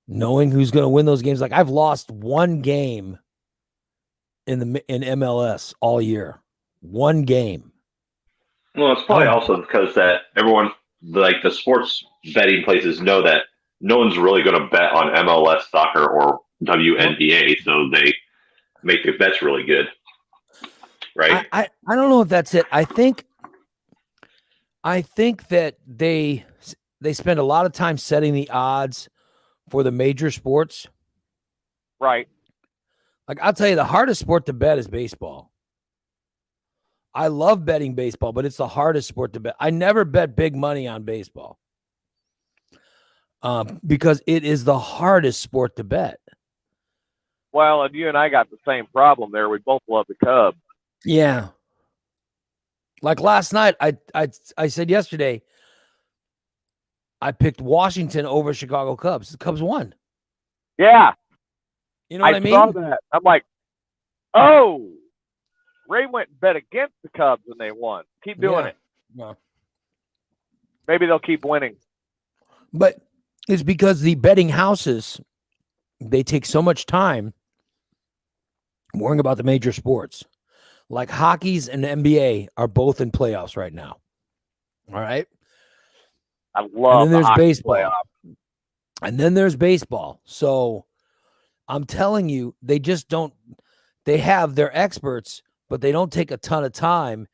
knowing who's going to win those games. Like I've lost one game in MLS all year. One game. Well, it's probably also because that everyone, like the sports betting places, know that no one's really going to bet on MLS soccer or WNBA, so they make the bets really good, right? I don't know if that's it. I think that they spend a lot of time setting the odds for the major sports. Right. Like I'll tell you, the hardest sport to bet is baseball. I love betting baseball, but it's the hardest sport to bet. I never bet big money on baseball because it is the hardest sport to bet. Well, and you and I got the same problem there. We both love the Cubs. Yeah. Like last night, I said yesterday, I picked Washington over Chicago Cubs. The Cubs won. Yeah. You know what I mean? Saw that. I'm like, oh. Ray went and bet against the Cubs and they won. Keep doing it. Yeah. Maybe they'll keep winning. But it's because the betting houses, they take so much time worrying about the major sports. Like hockey's and the NBA are both in playoffs right now. All right. I love and then there's baseball. Playoff. And then there's baseball. So I'm telling you, they just don't, they have their experts, but they don't take a ton of time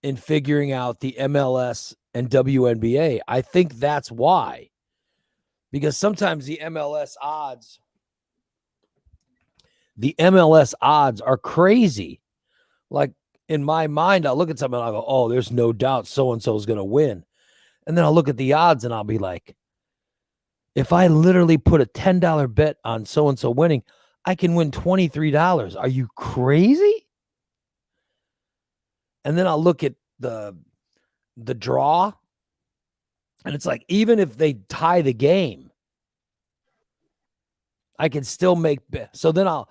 in figuring out the MLS and WNBA. I think that's why. Because sometimes the MLS odds are crazy. Like in my mind, I'll look at something and I'll go, oh, there's no doubt so-and-so is going to win. And then I'll look at the odds and I'll be like, if I literally put a $10 bet on so-and-so winning, I can win $23. Are you crazy? And then I'll look at the draw, and it's like, even if they tie the game, I can still make. So then I'll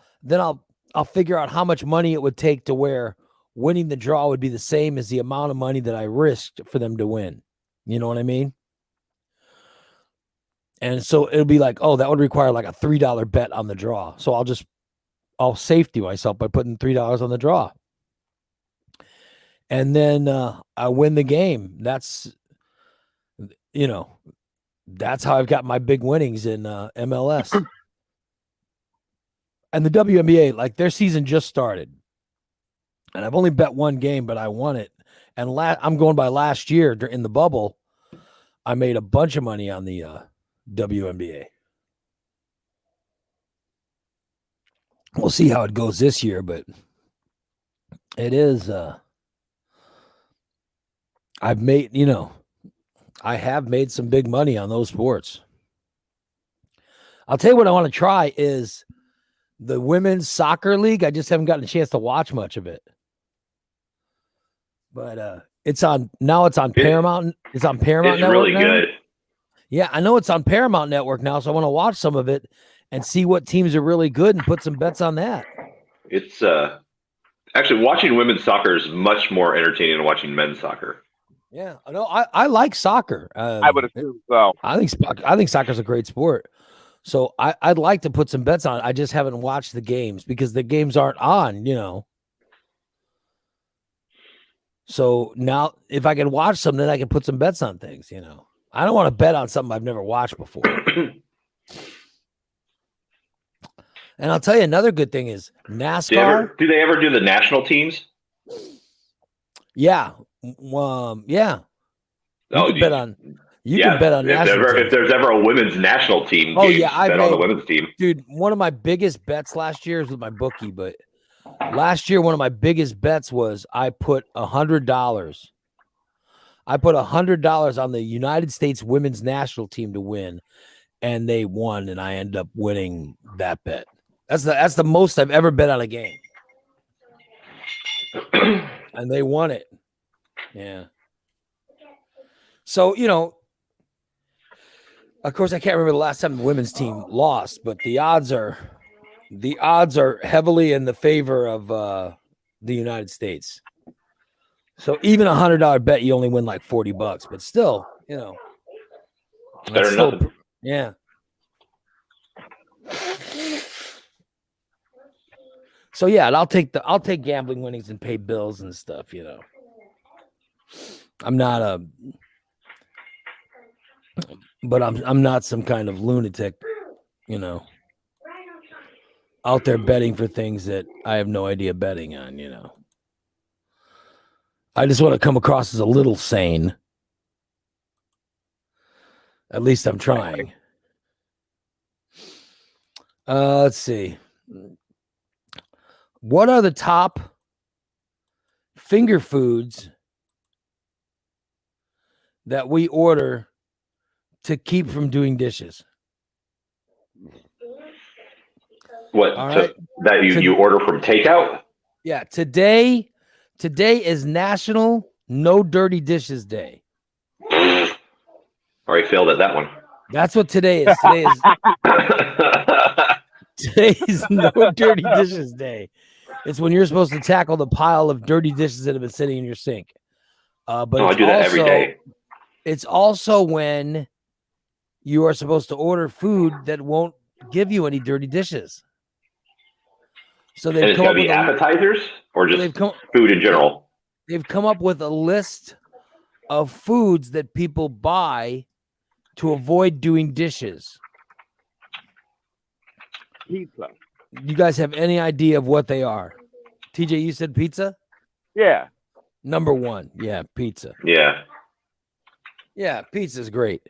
figure out how much money it would take to where winning the draw would be the same as the amount of money that I risked for them to win. You know what I mean? And so it'll be like, oh, that would require like a $3 bet on the draw. So I'll safety myself by putting $3 on the draw. And then I win the game. That's how I've got my big winnings in MLS. And the WNBA, like their season just started. And I've only bet one game, but I won it. And I'm going by last year in the bubble. I made a bunch of money on the WNBA. We'll see how it goes this year, but it is I have made some big money on those sports. I'll tell you what I want to try is the women's soccer league. I just haven't gotten a chance to watch much of it. But it's on Paramount. It's on Paramount Network. It's really good. Yeah, I know it's on Paramount Network now, so I want to watch some of it and see what teams are really good and put some bets on that. It's actually watching women's soccer is much more entertaining than watching men's soccer. Yeah, I know. I like soccer. I would assume so. I think soccer's a great sport. So I'd like to put some bets on it. I just haven't watched the games because the games aren't on, So now if I can watch some, then I can put some bets on things, I don't want to bet on something I've never watched before. And I'll tell you another good thing is NASCAR. Do they ever do the national teams? Yeah. Yeah. You can bet on national if there's ever a women's national team, I bet on the women's team. Dude, one of my biggest bets last year is with my bookie, but last year one of my biggest bets was I put $100 I put $100 on the United States women's national team to win, and they won, and I ended up winning that bet. That's the most I've ever bet on a game. And they won it. Yeah. So, of course, I can't remember the last time the women's team lost, but the odds are heavily in the favor of the United States. So even $100 bet, you only win like $40, but still, better than nothing. Yeah. So yeah, and I'll take gambling winnings and pay bills and stuff. I'm not but I'm not some kind of lunatic, out there betting for things that I have no idea betting on. I just want to come across as a little sane. At least I'm trying. Let's see. What are the top finger foods that we order to keep from doing dishes? What? Right. That you order from takeout? Yeah. Today is National No Dirty Dishes Day. Already failed at that one. That's what today is. Today is No Dirty Dishes Day. It's when you're supposed to tackle the pile of dirty dishes that have been sitting in your sink. But I do that every day. It's also when you are supposed to order food that won't give you any dirty dishes. So and it's got to be appetizers or just food in general? They've come up with a list of foods that people buy to avoid doing dishes. Pizza. You guys have any idea of what they are? TJ, you said pizza? Yeah. Number one. Yeah, pizza. Yeah. Yeah, pizza's great.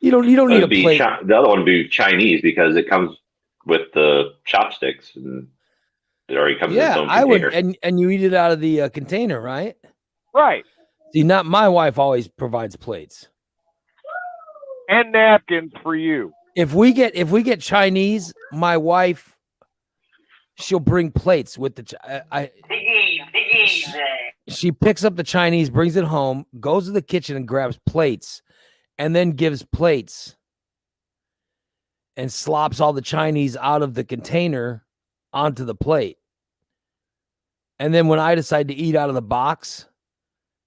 You don't need a plate. The other one would be Chinese because it comes with the chopsticks and it already comes in its own container. And you eat it out of the container, right? Right. See, not my wife always provides plates and napkins for you. If we get Chinese, my wife, she'll bring plates with the. She picks up the Chinese, brings it home, goes to the kitchen and grabs plates, and then gives plates and slops all the Chinese out of the container onto the plate. And then when I decide to eat out of the box,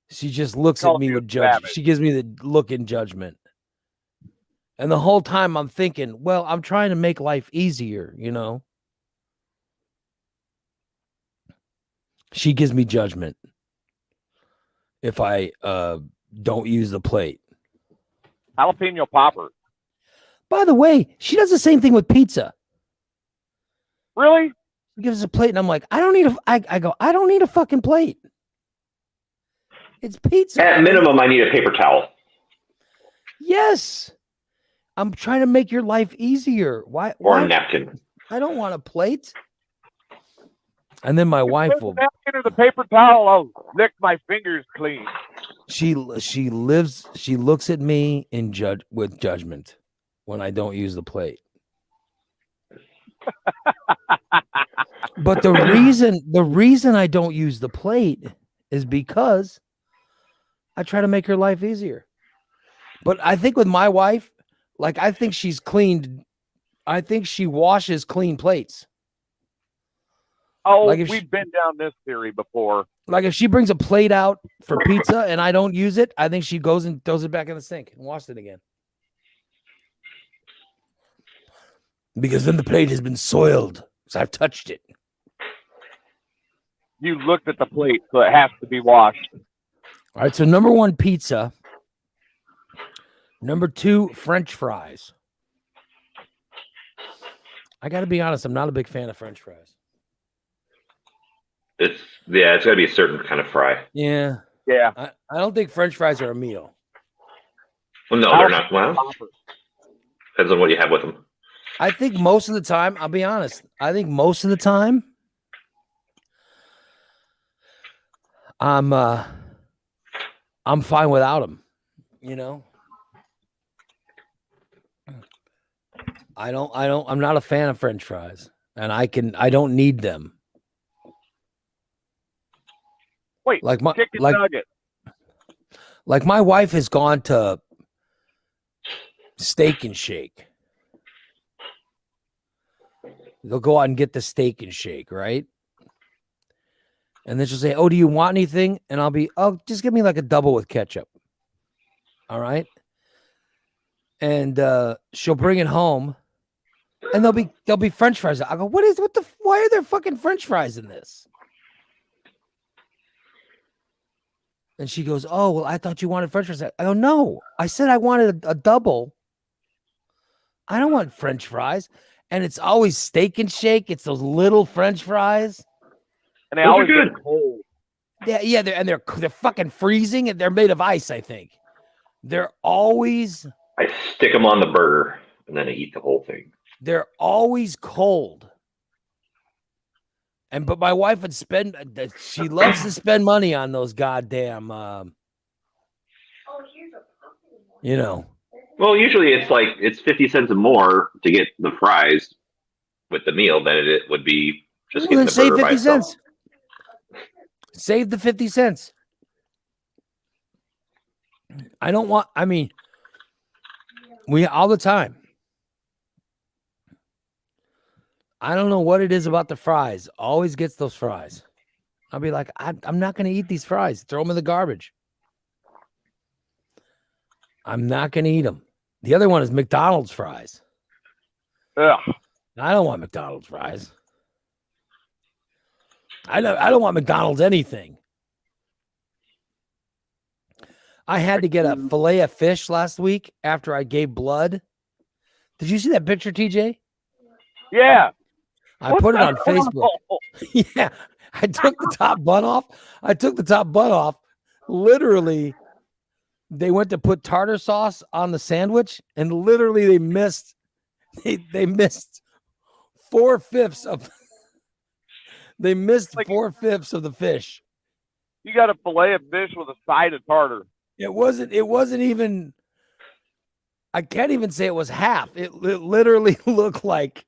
she just looks at me with judgment. She gives me the look in judgment. And the whole time I'm thinking, well, I'm trying to make life easier, She gives me judgment if I don't use the plate. Jalapeno poppers. By the way, she does the same thing with pizza. Really? She gives us a plate, and I'm like, I don't need a fucking plate. It's pizza. At minimum, I need a paper towel. Yes. I'm trying to make your life easier. Why? Or a napkin. I don't want a plate. And then my wife will. The napkin or the paper towel, I'll lick my fingers clean. She looks at me with judgment when I don't use the plate. But the reason I don't use the plate is because I try to make her life easier. But I think with my wife, I think she's cleaned. I think she washes clean plates. Oh, we've been down this theory before. Like if she brings a plate out for pizza and I don't use it, I think she goes and throws it back in the sink and washes it again. Because then the plate has been soiled. So I've touched it. You looked at the plate, so it has to be washed. All right, so number 1, pizza. Number 2, French fries. I got to be honest, I'm not a big fan of French fries. It's got to be a certain kind of fry. Yeah. Yeah. I don't think French fries are a meal. Well, no, they're not. Well, depends on what you have with them. I think most of the time, I'll be honest, I'm I'm fine without them. You know, I'm not a fan of French fries, and I don't need them. Wait, like my chicken nugget. Like my wife has gone to Steak and Shake. They'll go out and get the Steak and Shake, right? And then she'll say, "Oh, do you want anything?" And I'll be, "Oh, just give me like a double with ketchup." All right. And she'll bring it home, and there'll be French fries. I go, why are there fucking French fries in this? And she goes, "Oh, well, I thought you wanted French fries." I go, "No, I said I wanted a double. I don't want French fries." And it's always Steak and Shake. It's those little French fries. And they always get cold. Yeah, they're fucking freezing, and they're made of ice, I think. They're always... I stick them on the burger, and then I eat the whole thing. They're always cold. But my wife would spend... She loves to spend money on those goddamn... you know. Well, usually it's 50 cents more to get the fries with the meal than it would be just getting the burger by itself. Cents. Save the 50 cents. We all the time. I don't know what it is about the fries. Always gets those fries. I'll be like, I'm not going to eat these fries. Throw them in the garbage. I'm not going to eat them. The other one is McDonald's fries. Yeah. I don't want McDonald's fries. I don't want McDonald's anything. I had to get a fillet of fish last week after I gave blood. Did you see that picture, TJ? Yeah. I put it on Facebook. Yeah. I took the top bun off. Literally, they went to put tartar sauce on the sandwich, and literally they missed 4/5 of they missed 4/5 of the fish. You got a fillet of fish with a side of tartar. It wasn't even, I can't even say it was half. It literally looked like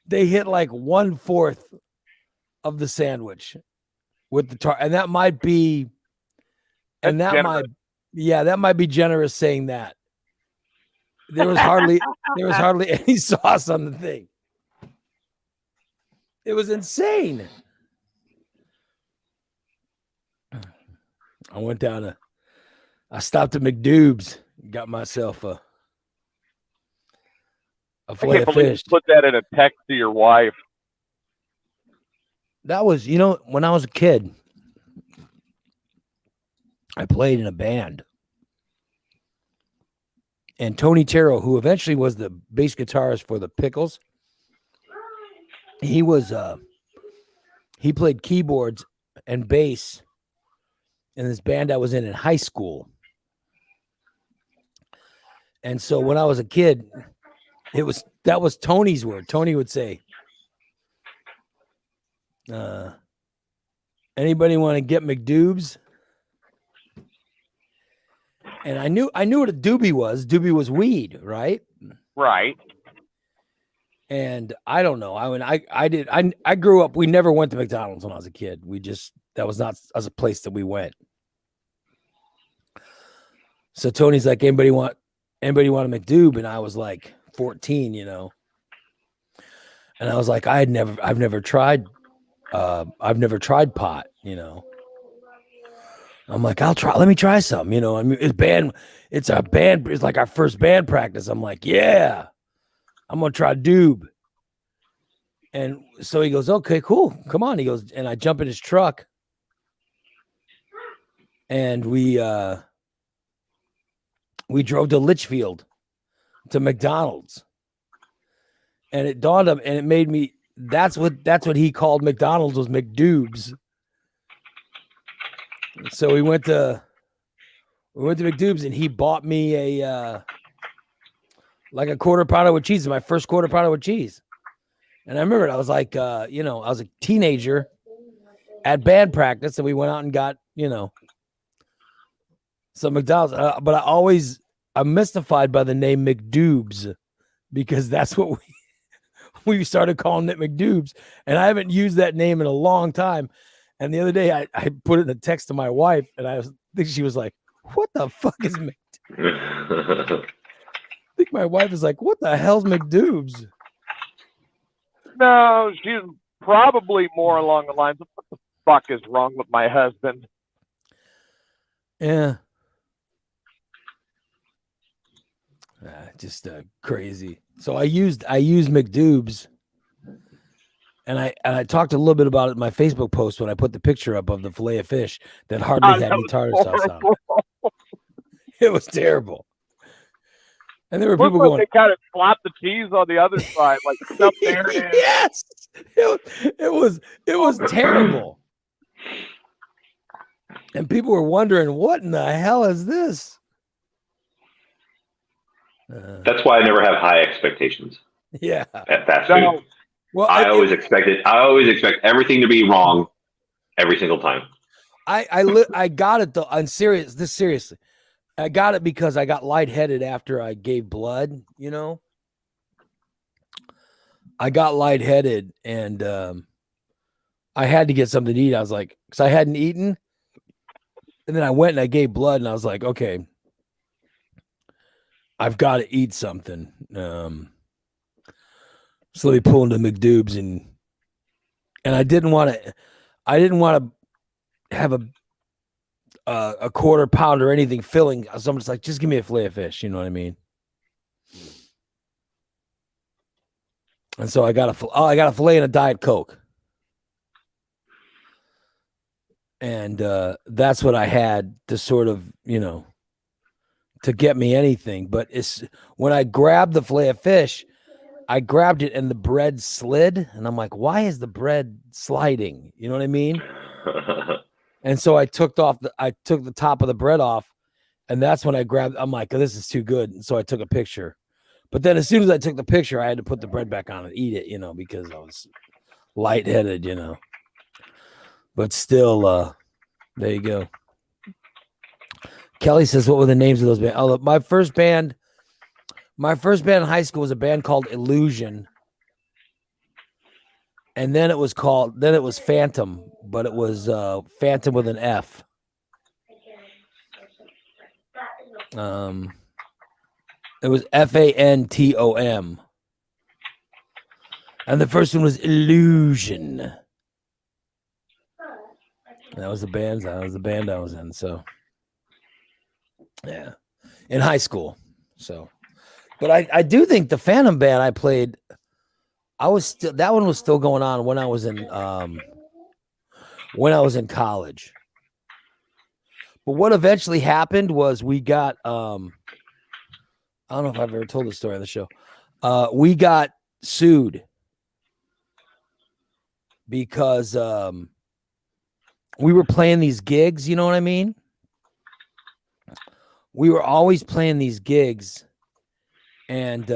they hit like 1/4 of the sandwich with the tartar. And that might be, that might be generous saying that. There was hardly any sauce on the thing. It was insane. I stopped at McDoob's, got myself a fillet of fish. Put that in a text to your wife. That was, when I was a kid, I played in a band. And Tony Terrell, who eventually was the bass guitarist for the Pickles, he played keyboards and bass in this band I was in high school. And so when I was a kid, that was Tony's word. Tony would say, "Anybody want to get McDoob's?" And I knew what a doobie was. Doobie was weed, right? Right. And I don't know. I grew up. We never went to McDonald's when I was a kid. That was not as a place that we went. So Tony's like, anybody want a McDoob? And I was like 14, And I was like, I've never tried pot, I'm like, let me try some, it's our band. It's like our first band practice. I'm like, yeah, I'm going to try doob. And so he goes, okay, cool. Come on. He goes, and I jump in his truck and we drove to Litchfield to McDonald's, and it dawned on me, and it made me, that's what he called McDonald's, was McDoob's. So we went to McDoob's, and he bought me a quarter pounder with cheese. My first quarter pounder with cheese. And I remember I was like, I was a teenager at band practice, and we went out and got, So McDonald's, but I'm mystified by the name McDoobs because that's what we started calling it McDoobs, and I haven't used that name in a long time. And the other day, I put it in a text to my wife, and I think she was like, "What the fuck is McDoobs?" I think my wife is like, "What the hell's McDoobs?" No, she's probably more along the lines of what the fuck is wrong with my husband. Yeah. Just crazy. So I used McDoobs, and I talked a little bit about it in my Facebook post when I put the picture up of the fillet of fish that hardly had any tartar sauce on it. It was terrible. And there were people going, they kind of slapped the cheese on the other side, like stuff there. Yes, it was terrible. And people were wondering, what in the hell is this? That's why I never have high expectations. Yeah. At fast food. Well, I always expect everything to be wrong every single time. I got it though. Seriously. I got it because I got lightheaded after I gave blood, you know. I got lightheaded and I had to get something to eat. I was like, because I hadn't eaten. And then I went and I gave blood and I was like, okay, I've got to eat something. So they pull into McDoobs and I didn't want to have a quarter pound or anything filling. So I'm just like, just give me a fillet of fish. You know what I mean? And so I got a fillet and a Diet Coke. And that's what I had to sort of, you know, to get me anything. But it's when I grabbed the fillet of fish, I grabbed it and the bread slid. And I'm like, why is the bread sliding? You know what I mean? And so I took the top of the bread off. And that's when I'm like, oh, this is too good. And so I took a picture. But then as soon as I took the picture, I had to put the bread back on and eat it, you know, because I was lightheaded, you know. But still, there you go. Kelly says, what were the names of those bands? Oh, look, my first band in high school was a band called Illusion. And then it was Phantom, but it was Phantom with an F. It was Phantom. And the first one was Illusion. That was the band I was in. So, yeah, in high school. So, but I do think the Phantom band I played, that one was still going on when I was in college. But what eventually happened was we got I don't know if I've ever told the story on the show. We got sued because we were playing these gigs, you know what I mean? We were always playing these gigs, and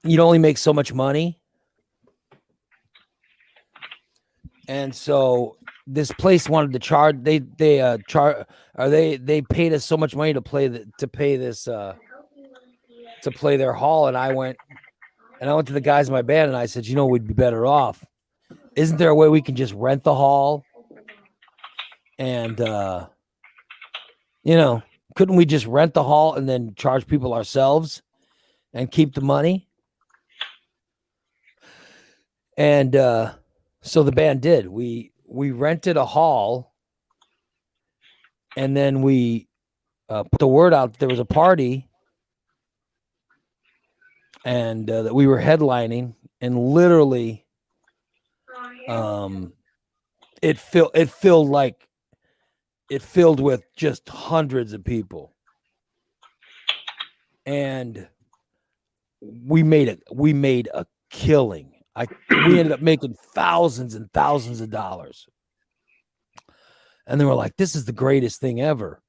you'd only make so much money. And so this place wanted to charge. They paid us so much money to play their hall. And I went to the guys in my band and I said, you know, we'd be better off. Isn't there a way we can just rent the hall? And you know, couldn't we just rent the hall and then charge people ourselves and keep the money? And so the band did. We rented a hall, and then we put the word out that there was a party, and that we were headlining, and literally, it filled with just hundreds of people, and we made a killing. We ended up making thousands and thousands of dollars. And they were like, this is the greatest thing ever.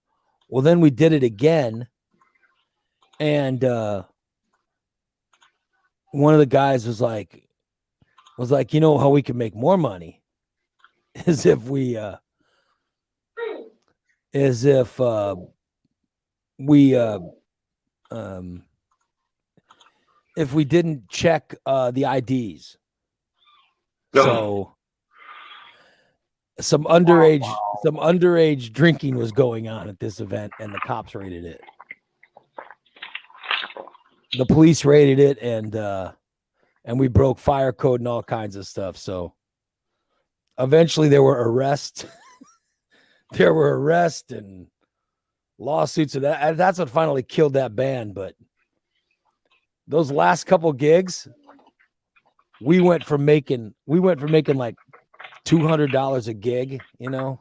Well, then we did it again. And one of the guys was like, you know how we can make more money is if we is if we didn't check the IDs. So some underage drinking was going on at this event, and the cops raided it. The police raided it, and we broke fire code and all kinds of stuff. So eventually there were arrests. There were arrests and lawsuits, and that's what finally killed that band. But those last couple gigs, we went from making like $200 a gig, you know.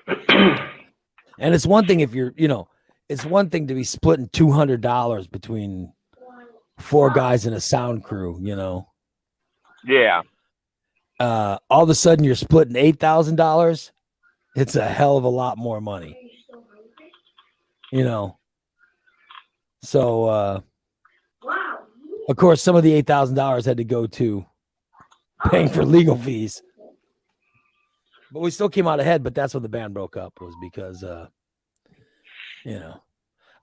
And it's one thing if you're, you know, it's one thing to be splitting $200 between 4 guys in a sound crew, you know. Yeah. All of a sudden you're splitting $8,000. It's a hell of a lot more money, you know. So, of course, some of the $8,000 had to go to paying for legal fees. But we still came out ahead, but that's when the band broke up, was because, you know,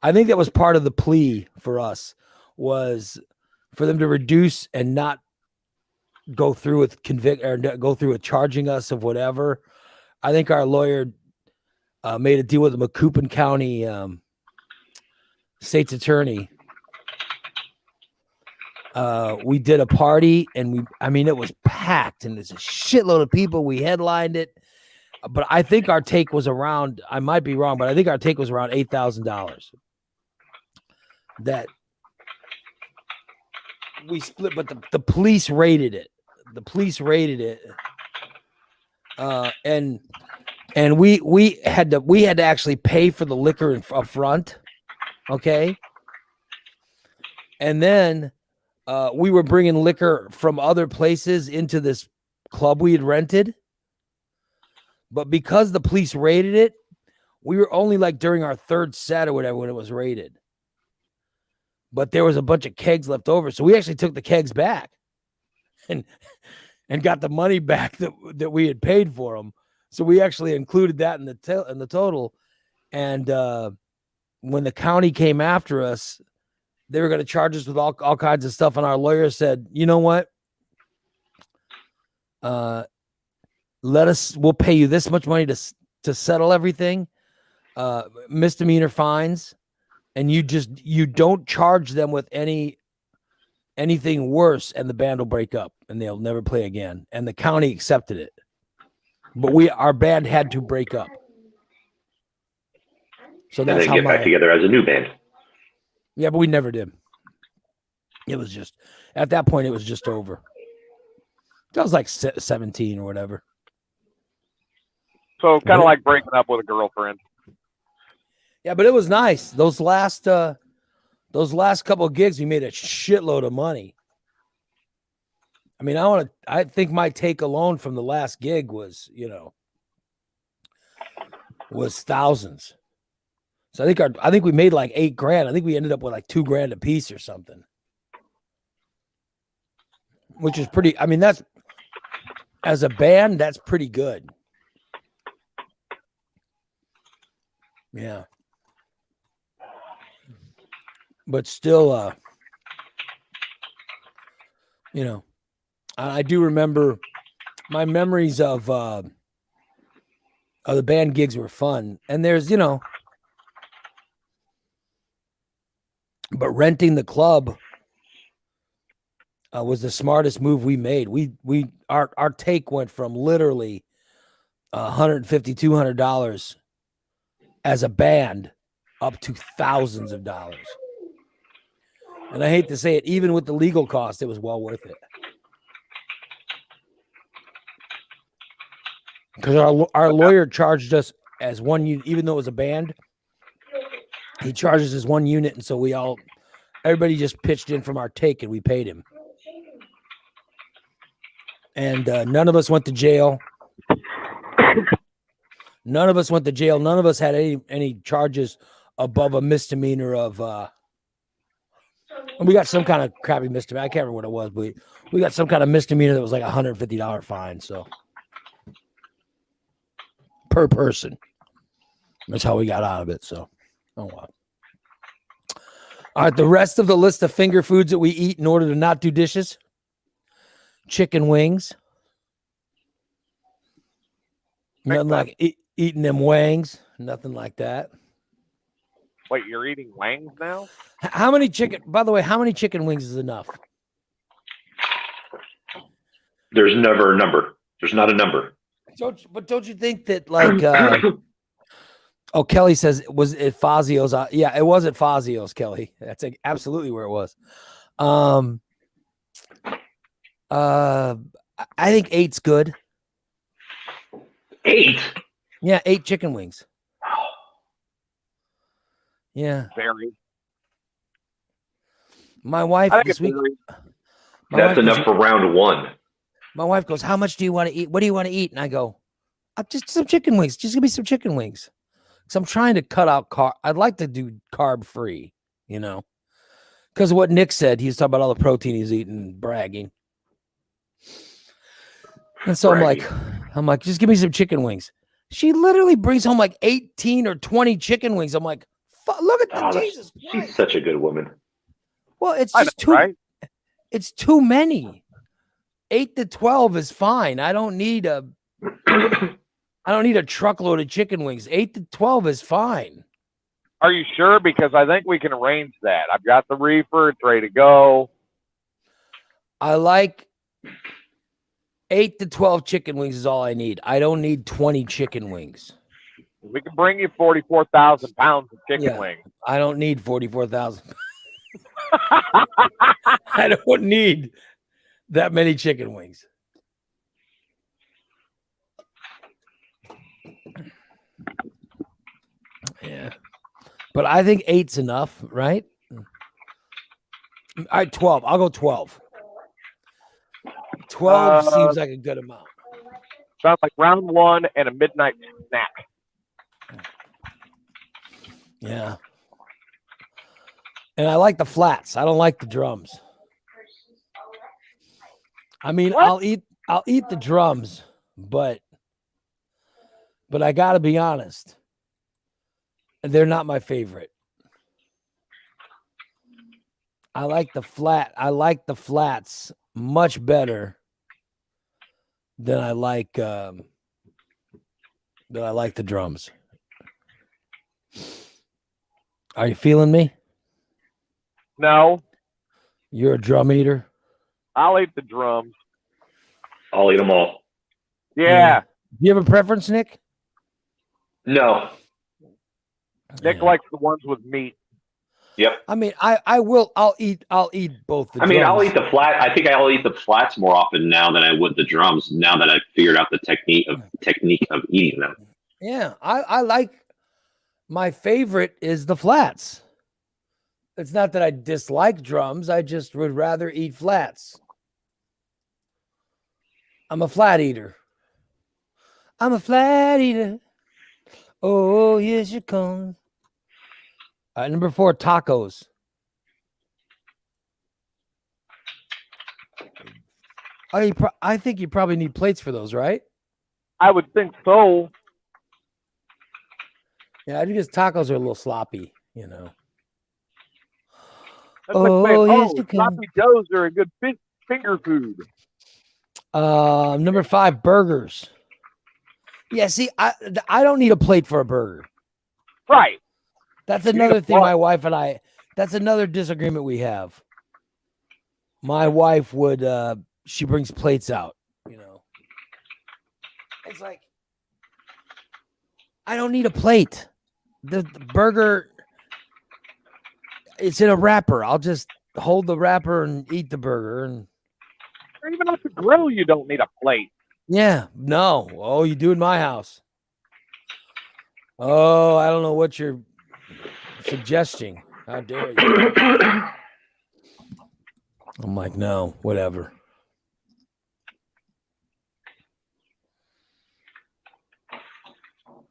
I think that was part of the plea for us, was for them to reduce and not go through with go through with charging us of whatever. I think our lawyer made a deal with the Macoupin County state's attorney. We did a party, and it was packed, and there's a shitload of people. We headlined it, but I think our take was around, I might be wrong, but I think our take was around $8,000 that we split, but the police raided it. The police raided it. And we had to actually pay for the liquor up front. Okay. And then, we were bringing liquor from other places into this club we had rented. But because the police raided it, we were only like during our third set or whatever when it was raided. But there was a bunch of kegs left over. So we actually took the kegs back and got the money back that we had paid for them. So we actually included that in the total. And when the county came after us, they were going to charge us with all kinds of stuff. And our lawyer said, you know what? We'll pay you this much money to settle everything, misdemeanor fines. And you don't charge them with anything worse, and the band will break up and they'll never play again. And the county accepted it. But our band had to break up. So that's and then get back together as a new band. Yeah, but we never did. It was just, at that point, it was just over. That was like 17 or whatever. So kind of like breaking up with a girlfriend. Yeah, but it was nice. Those last couple of gigs, we made a shitload of money. I mean, I think my take alone from the last gig was, you know, was thousands. So I think we made like $8,000. I think we ended up with like $2,000 a piece or something. Which is pretty, I mean, that's, as a band, that's pretty good. Yeah. But still, you know, I do remember my memories of the band gigs were fun. And there's, you know, but renting the club was the smartest move we made. Our take went from literally $150, $200 as a band up to thousands of dollars. And I hate to say it, even with the legal cost, it was well worth it. Because our lawyer charged us as one unit, even though it was a band. He charges as one unit, and so everybody just pitched in from our take, and we paid him. And none of us went to jail. None of us went to jail. None of us had any charges above a misdemeanor of. We got some kind of crappy misdemeanor. I can't remember what it was, but we got some kind of misdemeanor that was like $150 fine. So per person. That's how we got out of it. So, oh well. All right, the rest of the list of finger foods that we eat in order to not do dishes: chicken wings. Nothing like eating them wangs. Nothing like that. Wait, you're eating wangs now? How many chicken? By the way, how many chicken wings is enough? There's never a number. There's not a number. Don't you think that like? Oh, Kelly says, was it Fazio's? Yeah, it was at Fazio's, Kelly. That's absolutely where it was. I think 8's good. 8? Yeah, 8 chicken wings. Yeah. Very. My wife this week. That's enough for round 1. My wife goes, "How much do you want to eat? What do you want to eat?" And I go, "Just some chicken wings. Just give me some chicken wings." Because I'm trying to cut out carb. I'd like to do carb free, you know. Because what Nick said, he's talking about all the protein he's eating, bragging. And so I'm like, just give me some chicken wings. She literally brings home like 18 or 20 chicken wings. I'm like, look at Jesus Christ. She's such a good woman. Well, it's just too. Right? It's too many. 8 to 12 is fine. I don't need a truckload of chicken wings. 8 to 12 is fine. Are you sure? Because I think we can arrange that. I've got the reefer. It's ready to go. I like 8 to 12 chicken wings is all I need. I don't need 20 chicken wings. We can bring you 44,000 pounds of chicken wings. I don't need 44,000. I don't need that many chicken wings. Yeah. But I think 8's enough, right? All right, 12. I'll go 12. 12 seems like a good amount. Sounds like round 1 and a midnight snack. Yeah. And I like the flats. I don't like the drums. I mean, I'll eat the drums, but I gotta be honest. They're not my favorite. I like the flats much better than I like the drums. Are you feeling me? No. You're a drum eater? I'll eat the drums. I'll eat them all. Yeah. Do you have a preference, Nick? No. Nick likes the ones with meat. Yep. I mean, I'll eat both the drums. I'll eat the flat. I think I'll eat the flats more often now than I would the drums, now that I've figured out the technique of eating them. Yeah, I like, my favorite is the flats. It's not that I dislike drums. I just would rather eat flats. I'm a flat eater. I'm a flat eater. Oh, yes, you come. Number 4, tacos. I think you probably need plates for those, right? I would think so. Yeah, because tacos are a little sloppy, you know. That's like saying, sloppy joes are a good finger food. Number 5, burgers. Yeah, see, I don't need a plate for a burger. Right. That's another thing my wife and I, that's another disagreement we have. My wife would, she brings plates out, you know. It's like, I don't need a plate. The burger, it's in a wrapper. I'll just hold the wrapper and eat the burger. And or even off the grill, you don't need a plate. Yeah, no. Oh, you do in my house. Oh, I don't know what you're suggesting. How dare you? I'm like, no, whatever.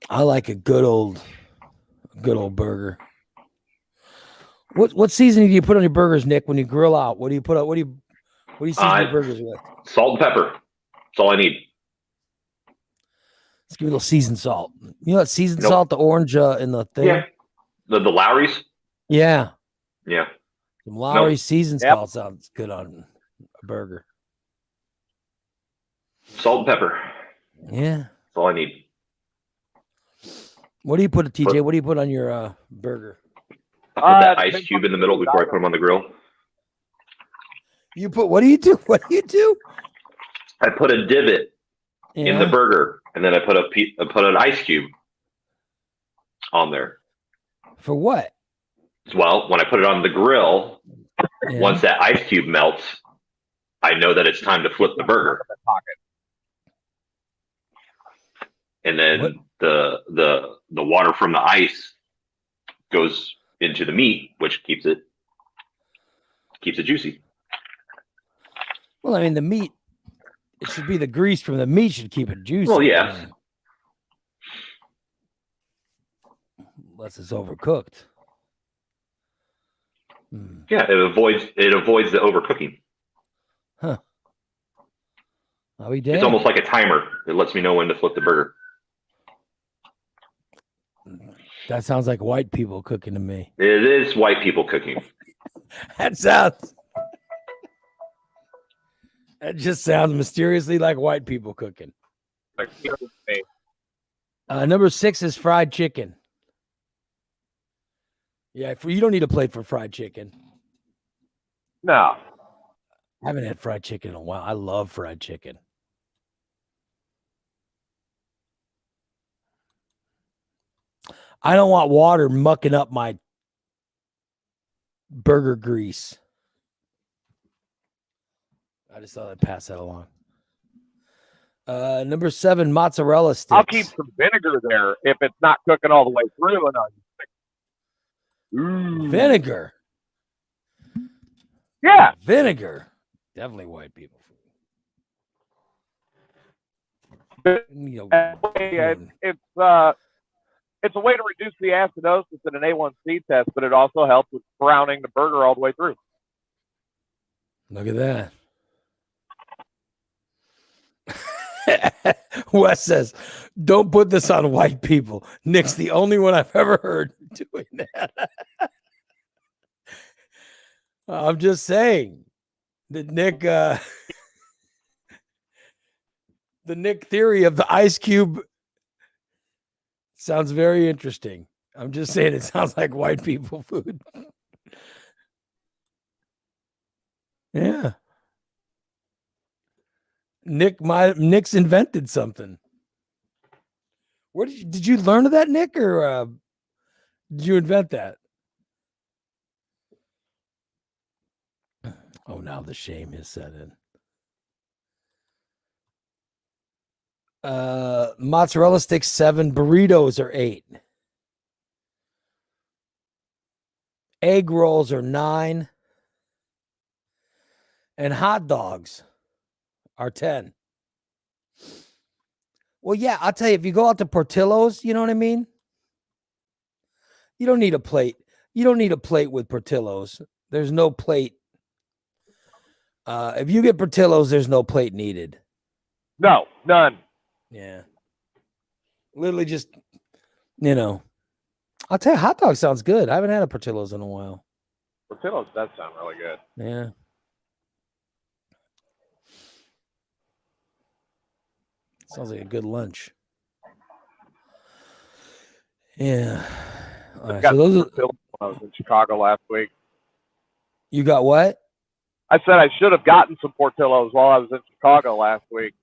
I like a good old burger. What seasoning do you put on your burgers, Nick? When you grill out, what do you put out? What do you season your burgers with? Salt and pepper. That's all I need. Let's give it a little seasoned salt. You know that seasoned salt, the orange in the thing? Yeah. The Lowry's? Yeah. Yeah. Some Lowry seasoned salt sounds good on a burger. Salt and pepper. Yeah. That's all I need. What do you put, TJ? What do you put on your burger? I put that ice cube in the middle before I put them on the grill. You put, what do you do? What do you do? I put a divot in the burger, and then I put an ice cube on there. For what? Well, when I put it on the grill, once that ice cube melts, I know that it's time to flip the burger. And then the water from the ice goes into the meat, which keeps it juicy. Well, I mean, the meat, it should be the grease from the meat should keep it juicy. Well, yeah. Unless it's overcooked. Yeah, it avoids the overcooking. Huh. I'll be damned. It's almost like a timer. It lets me know when to flip the burger. That sounds like white people cooking to me. It is white people cooking. That just sounds mysteriously like white people cooking. Number 6 is fried chicken. Yeah, you don't need a plate for fried chicken. No. I haven't had fried chicken in a while. I love fried chicken. I don't want water mucking up my burger grease. I just thought I'd pass that along. Number 7, mozzarella sticks. I'll keep some vinegar there if it's not cooking all the way through. Vinegar. Yeah. Vinegar. Definitely white people. It's a way to reduce the acidosis in an A1C test, but it also helps with browning the burger all the way through. Look at that. Wes says, don't put this on white people. Nick's the only one I've ever heard doing that. I'm just saying that Nick, the Nick theory of the ice cube sounds very interesting. I'm just saying it sounds like white people food. Yeah. Nick's invented something. Where did you learn of that, Nick, or did you invent that? Oh, now the shame has set in. Mozzarella sticks 7, burritos are 8. Egg rolls are 9. And hot dogs are 10. Well, yeah, I'll tell you, if you go out to Portillo's, you know what I mean? You don't need a plate. You don't need a plate with Portillo's. There's no plate. If you get Portillo's, there's no plate needed. No, none. Yeah. Literally just, I'll tell you, hot dog sounds good. I haven't had a Portillo's in a while. Portillo's does sound really good. Yeah. Sounds like a good lunch. Yeah. All right, so those when I was in Chicago last week. You got what? I said I should have gotten some Portillo's while I was in Chicago last week.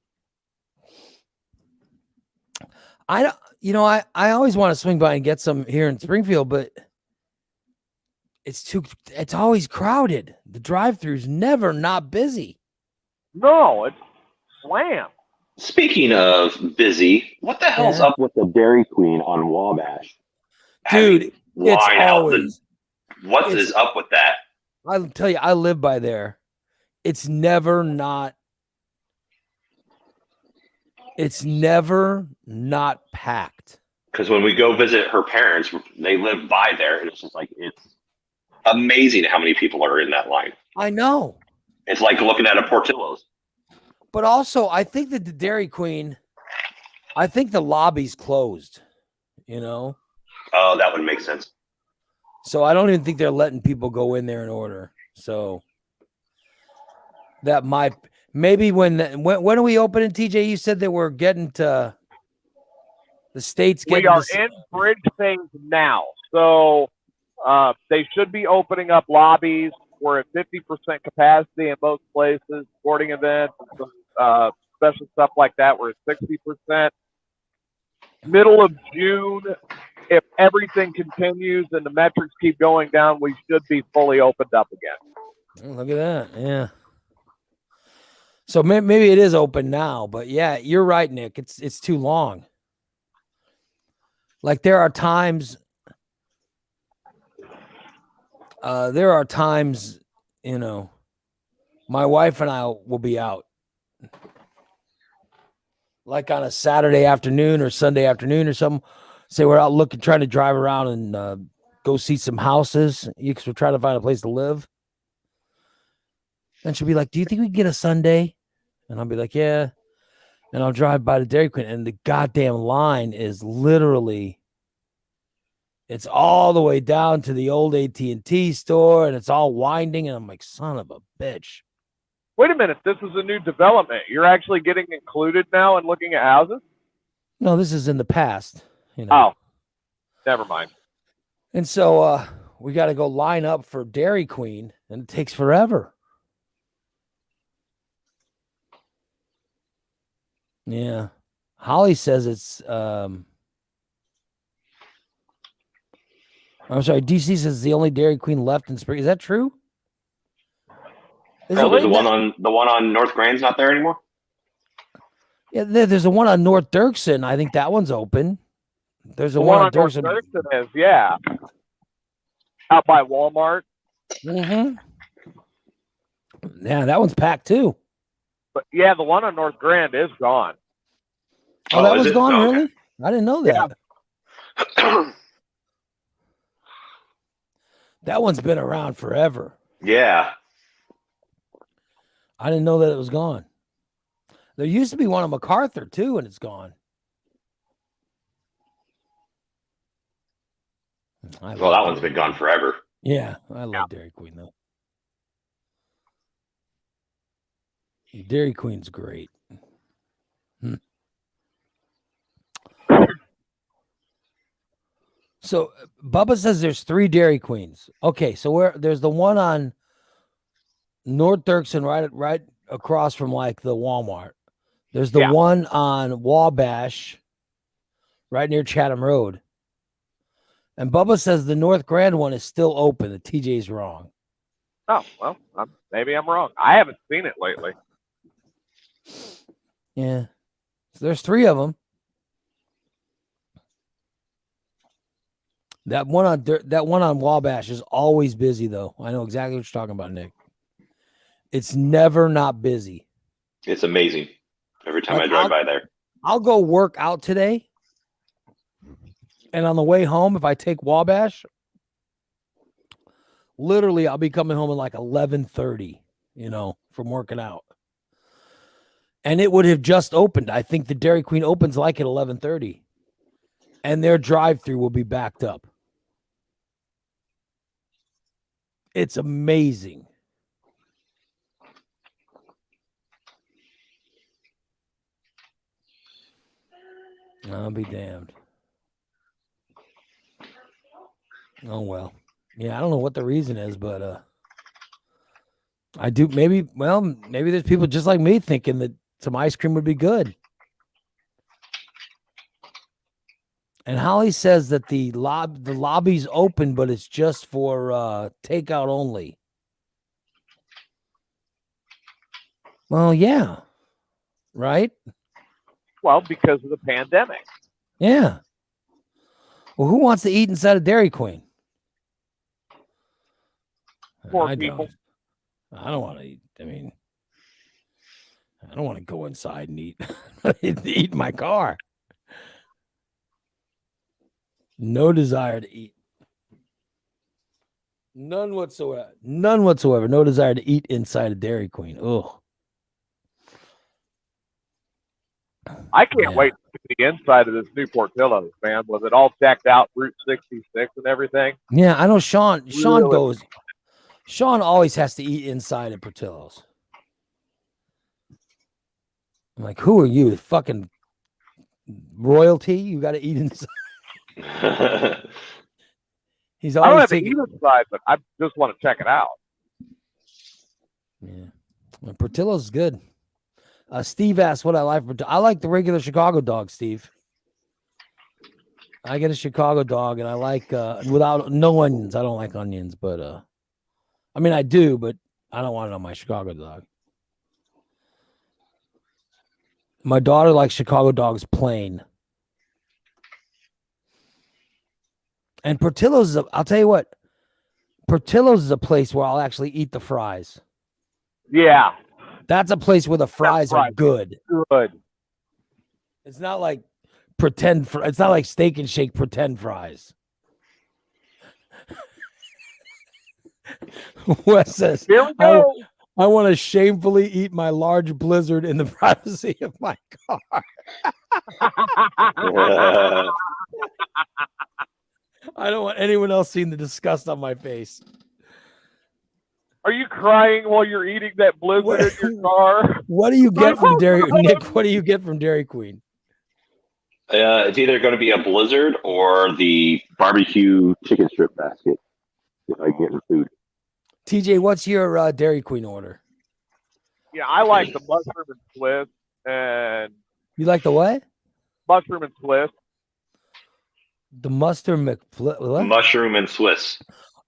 I always want to swing by and get some here in Springfield, but it's always crowded. The drive-thru's never not busy. No, it's slammed. Speaking of busy, what the hell's up with the Dairy Queen on Wabash? Dude, it's always. What is up with that? I'll tell you, I live by there. It's never not packed. Because when we go visit her parents, they live by there, and it's just like, it's amazing how many people are in that line. I know. It's like looking at a Portillo's. But also, I think that the Dairy Queen, I think the lobby's closed, you know? Oh, that would make sense. So I don't even think they're letting people go in there and order. So that might maybe when are we opening, TJ? You said that we're getting to the states. We are in bridge phase now. So they should be opening up lobbies. We're at 50% capacity in most places, sporting events, and some special stuff like that. We're at 60%. Middle of June, if everything continues and the metrics keep going down, we should be fully opened up again. Look at that. Yeah. So maybe it is open now, but yeah, you're right, Nick. It's too long. Like there are times, you know, my wife and I will be out like on a Saturday afternoon or Sunday afternoon or something. Say we're out trying to drive around and go see some houses because we're trying to find a place to live. And she'll be like, "Do you think we can get a Sunday?" And I'll be like, "Yeah." And I'll drive by the Dairy Queen, and the goddamn line is literally, it's all the way down to the old AT&T store, and it's all winding. And I'm like, son of a bitch. Wait a minute. This is a new development. You're actually getting included now and looking at houses? No, this is in the past. You know. Oh, never mind. And so we got to go line up for Dairy Queen, and it takes forever. Yeah. Holly says it's I'm sorry, DC says it's the only Dairy Queen left in Spring. Is that true? There's the one on North Grand's not there anymore? Yeah, there's a one on North Dirksen. I think that one's open. There's a the one on North Dirksen. Dirksen is, yeah. Out by Walmart. Mm-hmm. Yeah, that one's packed too. But yeah, the one on North Grand is gone. Oh, that one's gone, really? I didn't know that. Yeah. That one's been around forever. Yeah. I didn't know that it was gone. There used to be one on MacArthur too, and it's gone. Well, that one's been gone forever. Yeah, I love Dairy Queen though. Dairy Queen's great. So Bubba says there's 3 Dairy Queens. Okay, so there's the one on North Dirksen, right across from like the Walmart. There's the one on Wabash, right near Chatham Road. And Bubba says the North Grand one is still open. The TJ's wrong. Oh, well, maybe I'm wrong. I haven't seen it lately. Yeah. So there's 3 of them. That one on Wabash is always busy, though. I know exactly what you're talking about, Nick. It's never not busy. It's amazing. Every time I drive by there. I'll go work out today. And on the way home, if I take Wabash, literally I'll be coming home at like 11:30, from working out. And it would have just opened. I think the Dairy Queen opens like at 11:30. And their drive-thru will be backed up. It's amazing. I'll be damned. Oh, well. Yeah, I don't know what the reason is, but I do. Maybe there's people just like me thinking that some ice cream would be good. And Holly says that the lobby's open, but it's just for takeout only. Well, yeah. Right? Well, because of the pandemic. Yeah. Well, who wants to eat inside a Dairy Queen? Poor people. I don't want to eat. I mean, I don't want to go inside and eat. Eat in my car. No desire to eat. None whatsoever. None whatsoever. No desire to eat inside a Dairy Queen. Ugh. I can't wait to see the inside of this new Portillo's, man. Was it all decked out, Route 66 and everything? Yeah, I know Sean. Sean Really? goes. Sean always has to eat inside at Portillo's. I'm like, who are you? Fucking royalty? You got to eat inside. He's I don't always have to eat inside, but I just want to check it out. Yeah, well, Portillo's is good. Steve asked what I like. I like the regular Chicago dog, Steve. I get a Chicago dog, and I like without no onions. I don't like onions, but I mean I do, but I don't want it on my Chicago dog. My daughter likes Chicago dogs plain. And Portillo's is I'll tell you what, Portillo's is a place where I'll actually eat the fries. Yeah. That's a place where the fries are good. Good. It's not like it's not like Steak and Shake pretend fries. Wes says, here we go. I want to shamefully eat my large blizzard in the privacy of my car. I don't want anyone else seeing the disgust on my face. Are you crying while you're eating that blizzard in your car? What do you get from Nick? What do you get from Dairy Queen? It's either going to be a blizzard or the barbecue chicken strip basket if I get food. TJ, what's your Dairy Queen order? Yeah, I like the mushroom and Swiss. And you like the what? Mushroom and Swiss. The Mushroom and Swiss.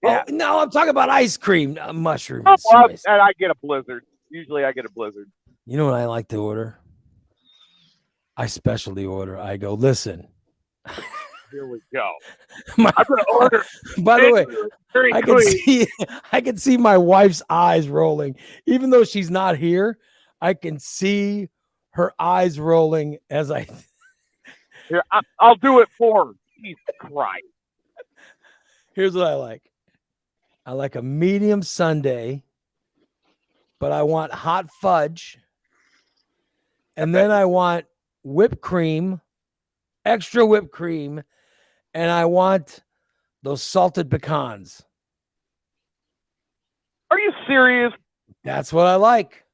Yeah. Oh, no, I'm talking about ice cream. Mushroom. Oh, well, and I get a blizzard. Usually I get a blizzard. You know what I like to order? I specialty order. I go, listen. Here we go. I'm going to order. By the way, I can see my wife's eyes rolling. Even though she's not here, I can see her eyes rolling as I... Here, I'll do it for her. Jesus Christ. Here's what I like. I like a medium sundae, but I want hot fudge. And then I want whipped cream, extra whipped cream, and I want those salted pecans. Are you serious? That's what I like.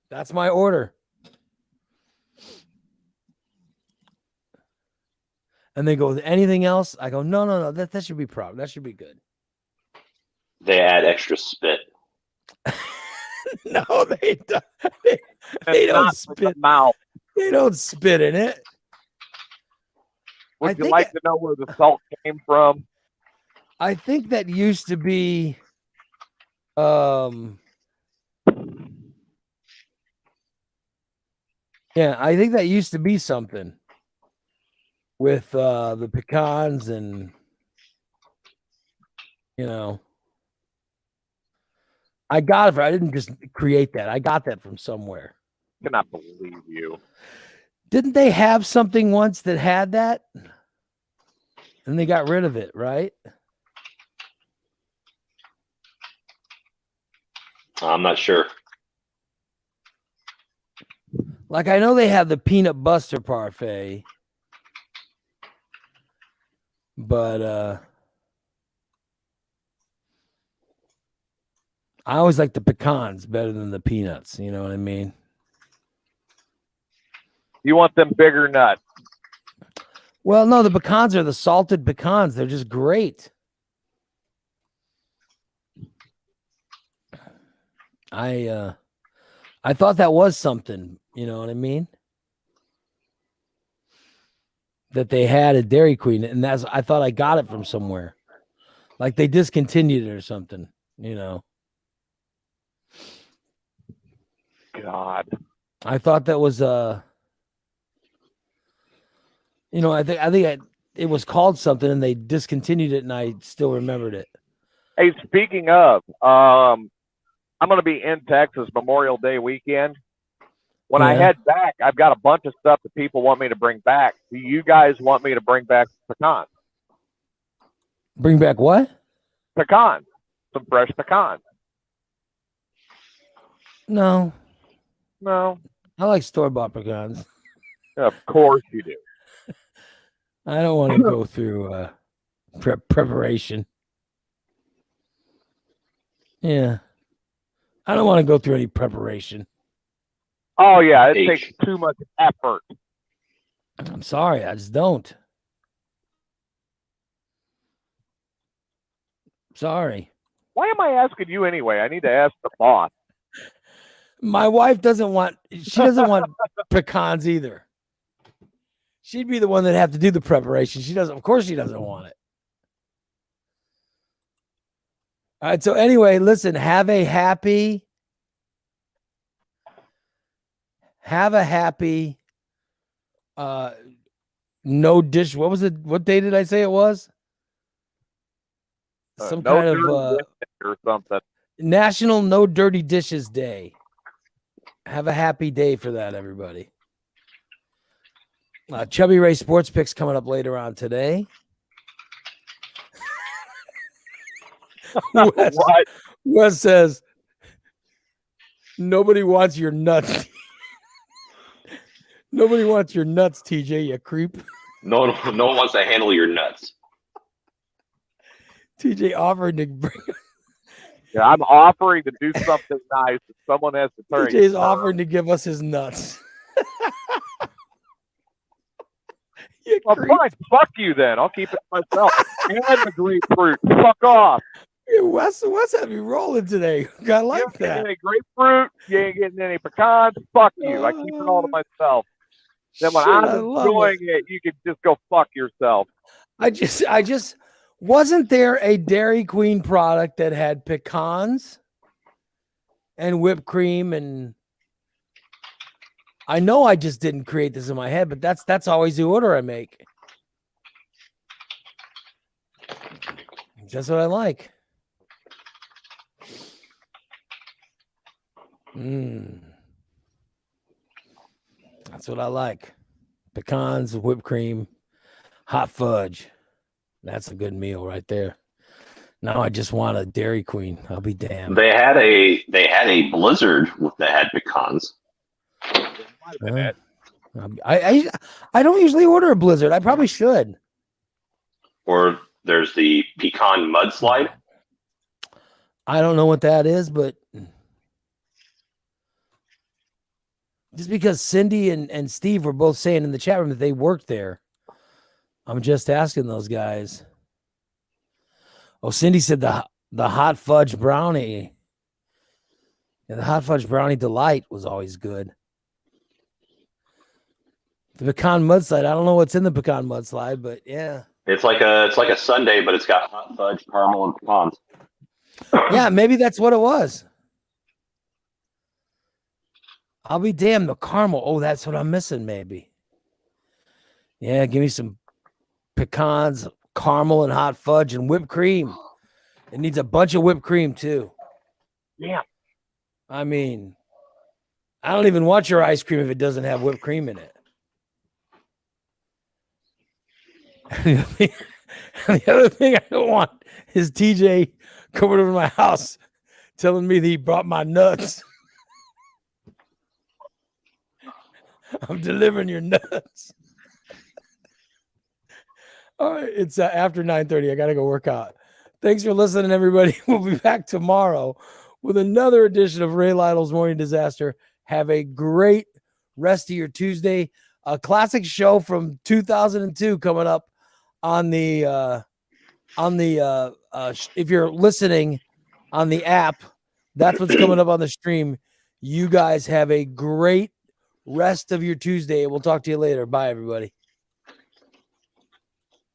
That's my order. And they go, anything else? I go, no. That should be proper. That should be good. They add extra spit. No, they don't. They don't spit. They don't spit in it. Would you like to know where the salt came from? I think that used to be yeah, I think that used to be something with the pecans and I got it. I didn't just create that. I got that from somewhere. I cannot believe you. Didn't they have something once that had that? And they got rid of it, right? I'm not sure. Like, I know they have the peanut butter parfait, but I always like the pecans better than the peanuts. You know what I mean? You want them bigger nuts? Well, no, the pecans are the salted pecans. They're just great. I thought that was something, you know what I mean? That they had at Dairy Queen, and I thought I got it from somewhere. Like they discontinued it or something, God. I thought that was I think it was called something and they discontinued it and I still remembered it. Hey, speaking of, I'm going to be in Texas Memorial Day weekend. When I head back, I've got a bunch of stuff that people want me to bring back. Do you guys want me to bring back pecans? Bring back what? Pecans. Some fresh pecans. No. I like store-bought pecans. Of course you do. I don't want to go through preparation. Yeah. I don't want to go through any preparation. Oh, yeah. It takes too much effort. I'm sorry. I just don't. Sorry. Why am I asking you anyway? I need to ask the boss. My wife doesn't want pecans either. She'd be the one that'd have to do the preparation. Of course she doesn't want it. All right. So anyway, listen, have a happy no dish. What was it? What day did I say it was? Some no kind of or something. National No Dirty Dishes Day. Have a happy day for that, everybody. Chubby Ray Sports Picks coming up later on today. Wes says, nobody wants your nuts. Nobody wants your nuts, TJ, you creep. No one wants to handle your nuts. TJ offered to bring. Yeah, I'm offering to do something nice, and someone has to turn. TJ's offering to give us his nuts. Well, fine. Fuck you then. I'll keep it myself. And the grapefruit. Fuck off. Yeah, Wes have you rolling today. I like you ain't that. Getting any grapefruit. You ain't getting any pecans. Fuck you. I keep it all to myself. Then when I'm enjoying it, you can just go fuck yourself. I just wasn't there a Dairy Queen product that had pecans and whipped cream, and I know I just didn't create this in my head, but that's always the order I make. That's what I like. That's what I like. Pecans, whipped cream, hot fudge. That's a good meal right there. Now I just want a Dairy Queen. I'll be damned. They had a blizzard that had pecans. I don't usually order a blizzard. I probably should. Or there's the pecan mudslide. I don't know what that is, but just because Cindy and Steve were both saying in the chat room that they worked there, I'm just asking those guys. Oh, Cindy said the hot fudge brownie. Yeah, the hot fudge brownie delight was always good. The pecan mudslide. I don't know what's in the pecan mudslide, but yeah. It's like a sundae, but it's got hot fudge, caramel, and pecans. Yeah, maybe that's what it was. I'll be damned. The caramel. Oh, that's what I'm missing, maybe. Yeah, give me some pecans, caramel, and hot fudge, and whipped cream. It needs a bunch of whipped cream, too. Yeah. I mean, I don't even want your ice cream if it doesn't have whipped cream in it. The other thing I don't want is TJ coming over to my house telling me that he brought my nuts. I'm delivering your nuts. All right, it's after 9:30. I got to go work out. Thanks for listening, everybody. We'll be back tomorrow with another edition of Ray Lytle's Morning Disaster. Have a great rest of your Tuesday. A classic show from 2002 coming up on the if you're listening on the app, that's what's coming up on the stream. You guys have a great rest of your Tuesday. We'll talk to you later. Bye, everybody.